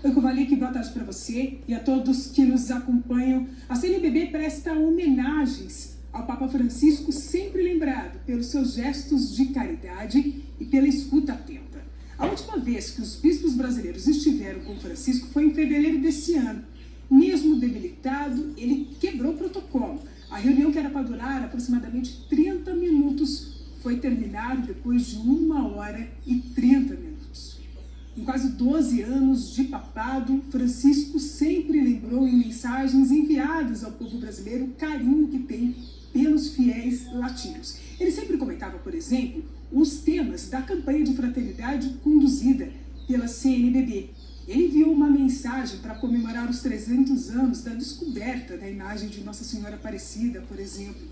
Oi, Kovalik, boa tarde para você e a todos que nos acompanham. A CNBB presta homenagens ao Papa Francisco, sempre lembrado pelos seus gestos de caridade e pela escuta atenta. A última vez que os bispos brasileiros estiveram com Francisco foi em fevereiro desse ano. Mesmo debilitado, ele quebrou o protocolo. A reunião, que era para durar aproximadamente 30 minutos, foi terminada depois de 1 hora e 30 minutos. Em quase 12 anos de papado, Francisco sempre lembrou em mensagens enviadas ao povo brasileiro o carinho que tem pelos fiéis latinos. Ele sempre comentava, por exemplo, os temas da campanha de fraternidade conduzida pela CNBB. Ele enviou uma mensagem para comemorar os 300 anos da descoberta da imagem de Nossa Senhora Aparecida, por exemplo.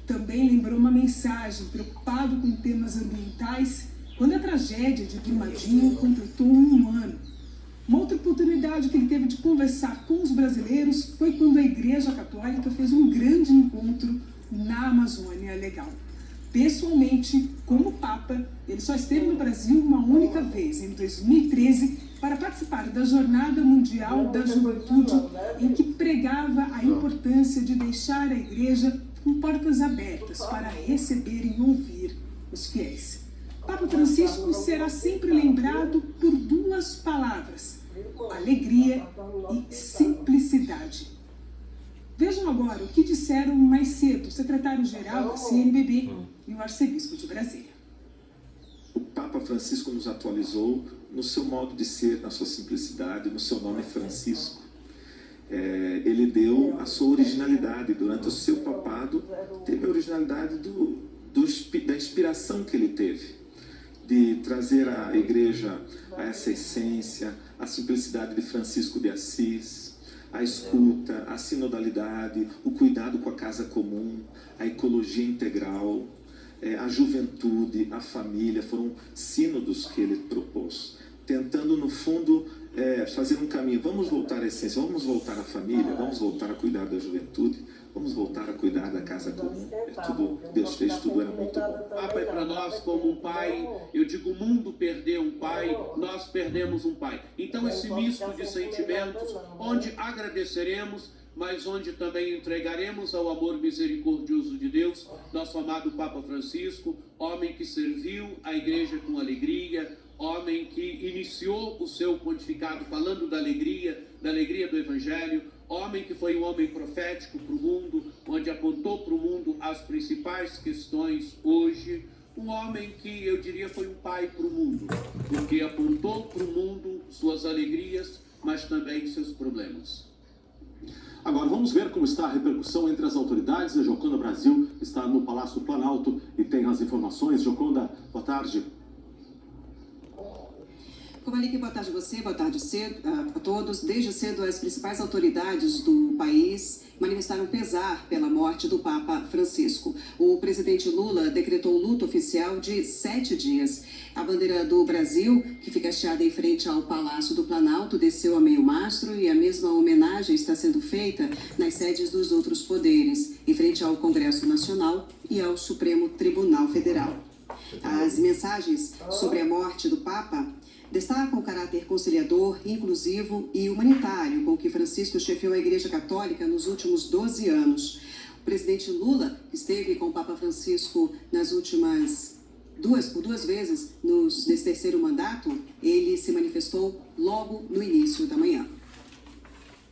Também lembrou uma mensagem preocupado com temas ambientais quando a tragédia de Brumadinho completou 1 ano. Uma outra oportunidade que ele teve de conversar com os brasileiros foi quando a Igreja Católica fez um grande encontro na Amazônia Legal. Pessoalmente, como Papa, ele só esteve no Brasil uma única vez, em 2013, para participar da Jornada Mundial da Juventude, em que pregava a importância de deixar a Igreja com portas abertas para receber e ouvir os fiéis. Papa Francisco será sempre lembrado por 2 palavras: alegria e simplicidade. Vejam agora o que disseram mais cedo o secretário-geral da CNBB e o arcebispo de Brasília. O Papa Francisco nos atualizou no seu modo de ser, na sua simplicidade, no seu nome Francisco. Ele deu a sua originalidade. Durante o seu papado, teve a originalidade da inspiração que ele teve, de trazer a igreja a essa essência, a simplicidade de Francisco de Assis, a escuta, a sinodalidade, o cuidado com a casa comum, a ecologia integral, a juventude, a família. Foram sínodos que ele propôs, tentando, no fundo, fazer um caminho. Vamos voltar à essência, vamos voltar à família, vamos voltar a cuidar da juventude, vamos voltar a cuidar da casa comum. Deus fez, tudo era muito bom. O Papa é para nós como um pai. Eu digo, o mundo perdeu um pai, nós perdemos um pai. Então esse misto de sentimentos, onde agradeceremos, mas onde também entregaremos ao amor misericordioso de Deus, nosso amado Papa Francisco, homem que serviu a Igreja com alegria, homem que iniciou o seu pontificado falando da alegria do Evangelho, homem que foi um homem profético para o mundo, onde apontou para o mundo as principais questões hoje, um homem que eu diria foi um pai para o mundo, porque apontou para o mundo suas alegrias, mas também seus problemas. Agora vamos ver como está a repercussão entre as autoridades. A Gioconda Brasil está no Palácio do Planalto e tem as informações. Gioconda, boa tarde. Kovalik, boa tarde a você, boa tarde a todos. Desde cedo, as principais autoridades do país manifestaram pesar pela morte do Papa Francisco. O presidente Lula decretou luto oficial de 7 dias. A bandeira do Brasil, que fica hasteada em frente ao Palácio do Planalto, desceu a meio mastro e a mesma homenagem está sendo feita nas sedes dos outros poderes, em frente ao Congresso Nacional e ao Supremo Tribunal Federal. As mensagens sobre a morte do Papa destacam o caráter conciliador, inclusivo e humanitário com que Francisco chefiou a Igreja Católica nos últimos 12 anos. O presidente Lula esteve com o Papa Francisco nas últimas por duas vezes nesse terceiro mandato. Ele se manifestou logo no início da manhã.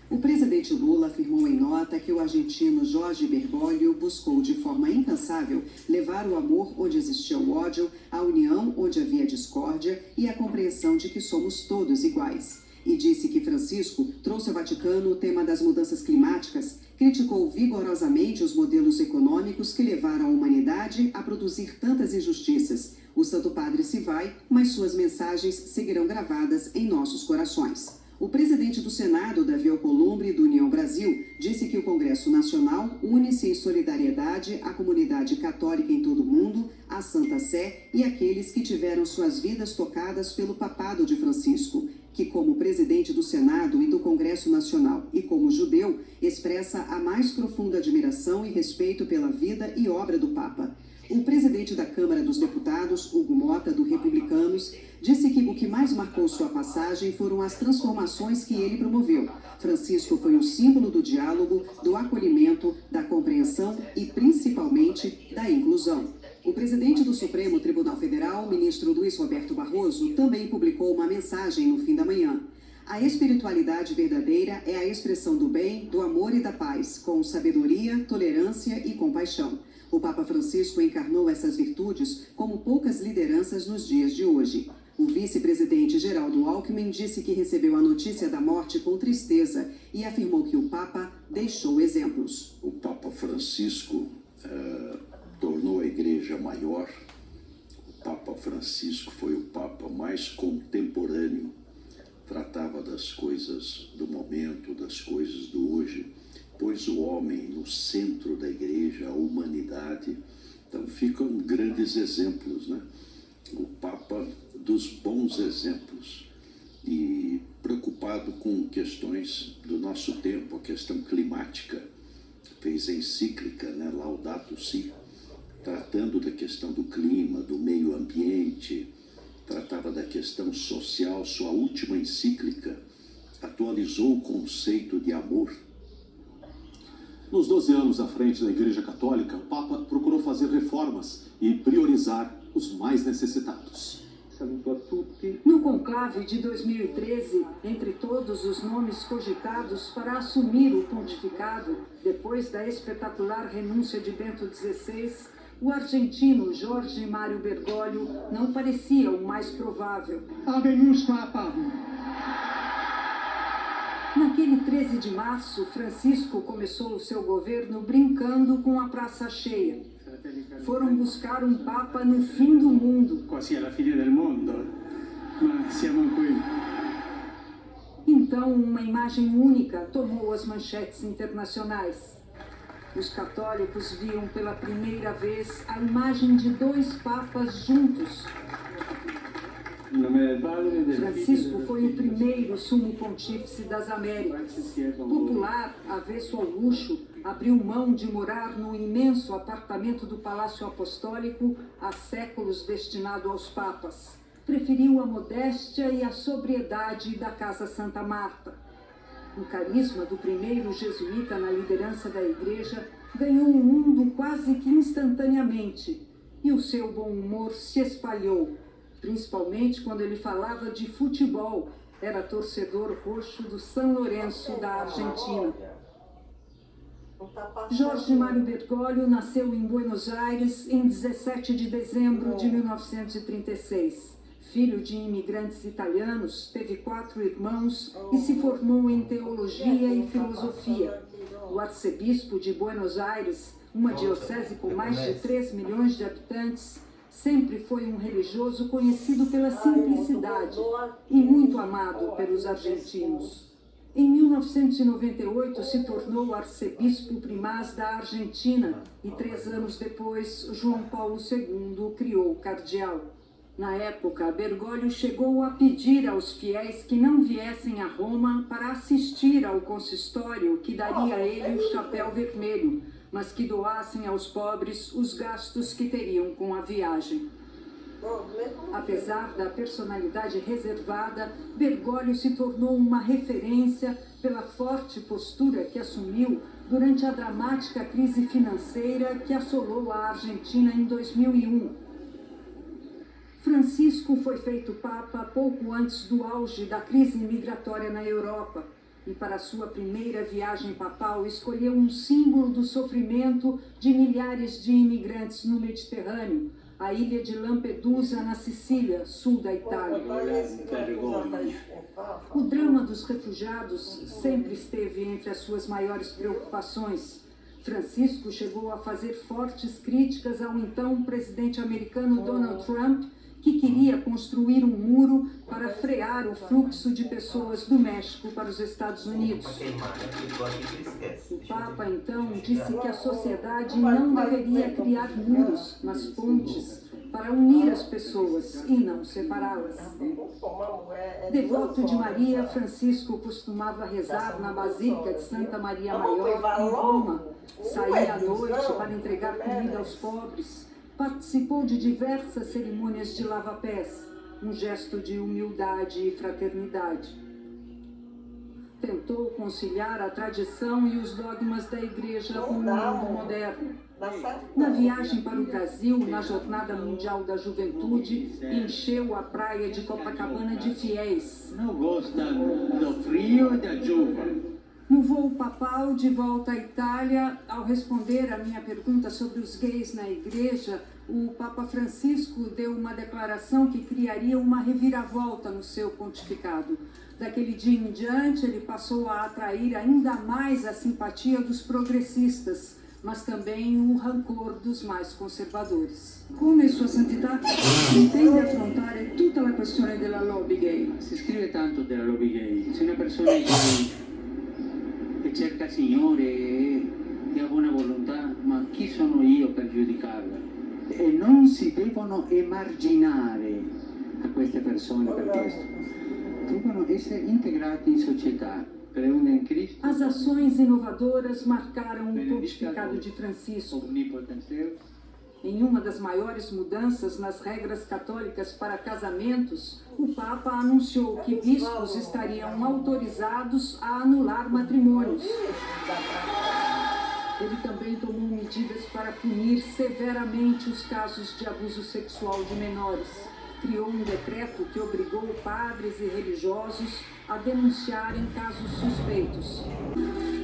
O presidente Lula afirmou em nota que o argentino Jorge Bergoglio buscou de forma incansável levar o amor onde existia o ódio, a união onde havia discórdia e a compreensão de que somos todos iguais. E disse que Francisco trouxe ao Vaticano o tema das mudanças climáticas, criticou vigorosamente os modelos econômicos que levaram a humanidade a produzir tantas injustiças. O Santo Padre se vai, mas suas mensagens seguirão gravadas em nossos corações. O presidente do Senado, Davi Alcolumbre, do União Brasil, disse que o Congresso Nacional une-se em solidariedade à comunidade católica em todo o mundo, à Santa Sé e àqueles que tiveram suas vidas tocadas pelo papado de Francisco, que, como presidente do Senado e do Congresso Nacional e como judeu, expressa a mais profunda admiração e respeito pela vida e obra do Papa. O presidente da Câmara dos Deputados, Hugo Mota, do Republicanos, disse que o que mais marcou sua passagem foram as transformações que ele promoveu. Francisco foi um símbolo do diálogo, do acolhimento, da compreensão e, principalmente, da inclusão. O presidente do Supremo Tribunal Federal, ministro Luiz Roberto Barroso, também publicou uma mensagem no fim da manhã. A espiritualidade verdadeira é a expressão do bem, do amor e da paz, com sabedoria, tolerância e compaixão. O Papa Francisco encarnou essas virtudes como poucas lideranças nos dias de hoje. O vice-presidente Geraldo Alckmin disse que recebeu a notícia da morte com tristeza e afirmou que o Papa deixou exemplos. O Papa Francisco tornou a Igreja maior. O Papa Francisco foi o Papa mais contemporâneo. Tratava das coisas do momento, das coisas do hoje. Pôs o homem no centro da Igreja, a humanidade. Então ficam grandes exemplos, né? O Papa dos bons exemplos e preocupado com questões do nosso tempo, a questão climática. Fez a encíclica, né, Laudato Si, tratando da questão do clima, do meio ambiente, tratava da questão social. Sua última encíclica atualizou o conceito de amor. Nos 12 anos à frente da Igreja Católica, o Papa procurou fazer reformas e priorizar os mais necessitados. No conclave de 2013, entre todos os nomes cogitados para assumir o pontificado, depois da espetacular renúncia de Bento XVI, o argentino Jorge Mário Bergoglio não parecia o mais provável. Habemus Papa. Naquele 13 de março, Francisco começou o seu governo brincando com a praça cheia. Foram buscar um Papa no fim do mundo. Quasi alla fine del mondo, ma siamo qui. Então, uma imagem única tomou as manchetes internacionais. Os católicos viam pela primeira vez a imagem de dois papas juntos. Francisco foi o primeiro sumo pontífice das Américas. Popular, avesso ao luxo, abriu mão de morar no imenso apartamento do Palácio Apostólico, há séculos destinado aos papas. Preferiu a modéstia e a sobriedade da Casa Santa Marta. O carisma do primeiro jesuíta na liderança da Igreja ganhou o mundo quase que instantaneamente, e o seu bom humor se espalhou, principalmente quando ele falava de futebol. Era torcedor roxo do São Lourenço da Argentina. Jorge Mário Bergoglio nasceu em Buenos Aires em 17 de dezembro de 1936. Filho de imigrantes italianos, teve 4 irmãos e se formou em teologia e filosofia. O arcebispo de Buenos Aires, uma diocese com mais de 3 milhões de habitantes, sempre foi um religioso conhecido pela simplicidade e muito amado pelos argentinos. Em 1998, se tornou arcebispo primaz da Argentina e 3 anos depois, João Paulo II criou o cardeal. Na época, Bergoglio chegou a pedir aos fiéis que não viessem a Roma para assistir ao consistório que daria a ele o chapéu vermelho, mas que doassem aos pobres os gastos que teriam com a viagem. Apesar da personalidade reservada, Bergoglio se tornou uma referência pela forte postura que assumiu durante a dramática crise financeira que assolou a Argentina em 2001. Francisco foi feito Papa pouco antes do auge da crise migratória na Europa e, para sua primeira viagem papal, escolheu um símbolo do sofrimento de milhares de imigrantes no Mediterrâneo, a ilha de Lampedusa, na Sicília, sul da Itália. O drama dos refugiados sempre esteve entre as suas maiores preocupações. Francisco chegou a fazer fortes críticas ao então presidente americano Donald Trump que queria construir um muro para frear o fluxo de pessoas do México para os Estados Unidos. O Papa, então, disse que a sociedade não deveria criar muros, mas pontes, para unir as pessoas e não separá-las. Devoto de Maria, Francisco costumava rezar na Basílica de Santa Maria Maior, em Roma. Saía à noite para entregar comida aos pobres. Participou de diversas cerimônias de lava-pés, um gesto de humildade e fraternidade. Tentou conciliar a tradição e os dogmas da Igreja com o mundo moderno. Na viagem para o Brasil, na Jornada Mundial da Juventude, encheu a praia de Copacabana de fiéis. Não gosta do frio e da chuva. No voo papal de volta à Itália, ao responder a minha pergunta sobre os gays na igreja, o Papa Francisco deu uma declaração que criaria uma reviravolta no seu pontificado. Daquele dia em diante, ele passou a atrair ainda mais a simpatia dos progressistas, mas também o rancor dos mais conservadores. Come Sua Santità intende affrontare tutta la questione della lobby gay? Si scrive tanto della lobby gay. Se una persona che cerca Signore e ha buona volontà, ma chi sono io per giudicarla? E non si devono emarginare a queste persone per questo. Devono essere integrati in società. As ações inovadoras marcaram o pontificado de Francisco. Em uma das maiores mudanças nas regras católicas para casamentos, o Papa anunciou que bispos estariam autorizados a anular matrimônios. Ele também tomou medidas para punir severamente os casos de abuso sexual de menores. Criou um decreto que obrigou padres e religiosos a denunciarem casos suspeitos.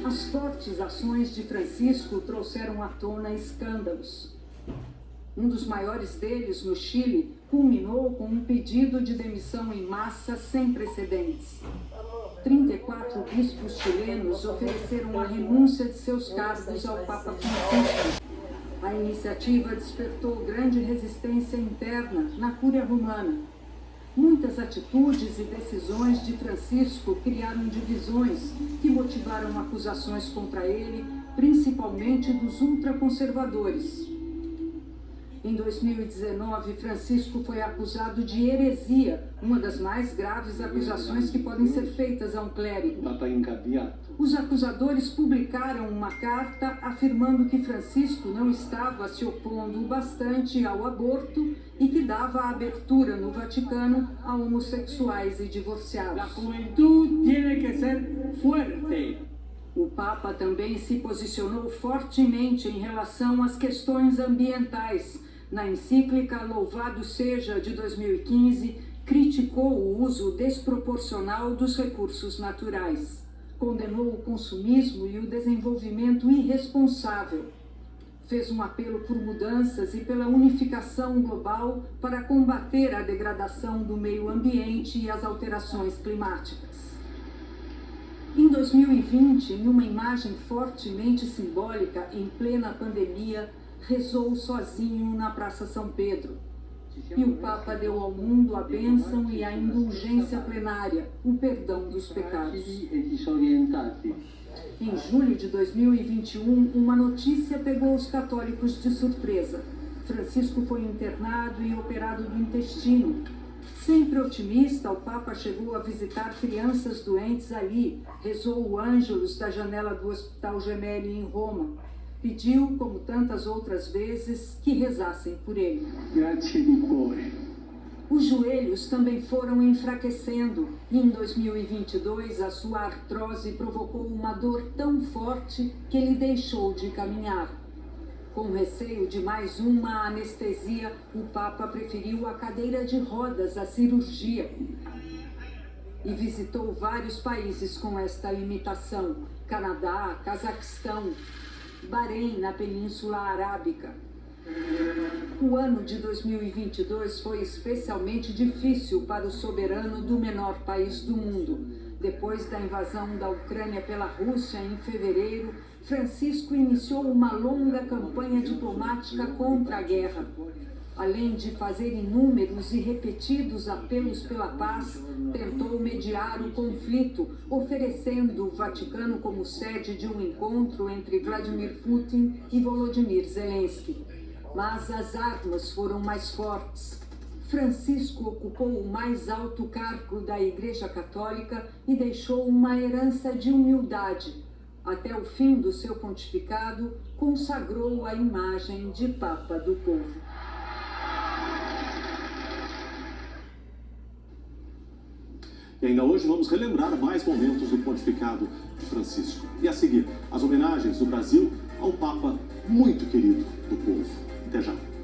As fortes ações de Francisco trouxeram à tona escândalos. Um dos maiores deles, no Chile, culminou com um pedido de demissão em massa sem precedentes. 34 bispos chilenos ofereceram a renúncia de seus cargos ao Papa Francisco. A iniciativa despertou grande resistência interna na Cúria Romana. Muitas atitudes e decisões de Francisco criaram divisões que motivaram acusações contra ele, principalmente dos ultraconservadores. Em 2019, Francisco foi acusado de heresia, uma das mais graves acusações que podem ser feitas a um clérigo. Os acusadores publicaram uma carta afirmando que Francisco não estava se opondo bastante ao aborto e que dava abertura no Vaticano a homossexuais e divorciados. A juventude tem que ser forte. O Papa também se posicionou fortemente em relação às questões ambientais. Na encíclica Louvado Seja, de 2015, criticou o uso desproporcional dos recursos naturais. Condenou o consumismo e o desenvolvimento irresponsável. Fez um apelo por mudanças e pela unificação global para combater a degradação do meio ambiente e as alterações climáticas. Em 2020, em uma imagem fortemente simbólica, em plena pandemia, rezou sozinho na Praça São Pedro. E o Papa deu ao mundo a bênção e a indulgência plenária, o perdão dos pecados. Em julho de 2021, uma notícia pegou os católicos de surpresa. Francisco foi internado e operado do intestino. Sempre otimista, o Papa chegou a visitar crianças doentes ali, rezou o Ângelus da janela do Hospital Gemelli em Roma. Pediu, como tantas outras vezes, que rezassem por ele. Grazie di cuore. Os joelhos também foram enfraquecendo e em 2022 a sua artrose provocou uma dor tão forte que ele deixou de caminhar. Com receio de mais uma anestesia, o Papa preferiu a cadeira de rodas à cirurgia e visitou vários países com esta limitação: Canadá, Cazaquistão, Bahrein, na Península Arábica. O ano de 2022 foi especialmente difícil para o soberano do menor país do mundo. Depois da invasão da Ucrânia pela Rússia em fevereiro, Francisco iniciou uma longa campanha diplomática contra a guerra. Além de fazer inúmeros e repetidos apelos pela paz, tentou mediar o conflito, oferecendo o Vaticano como sede de um encontro entre Vladimir Putin e Volodymyr Zelensky. Mas as armas foram mais fortes. Francisco ocupou o mais alto cargo da Igreja Católica e deixou uma herança de humildade. Até o fim do seu pontificado, consagrou a imagem de Papa do Povo. E ainda hoje vamos relembrar mais momentos do pontificado de Francisco. E a seguir, as homenagens do Brasil ao Papa muito querido do povo. Até já.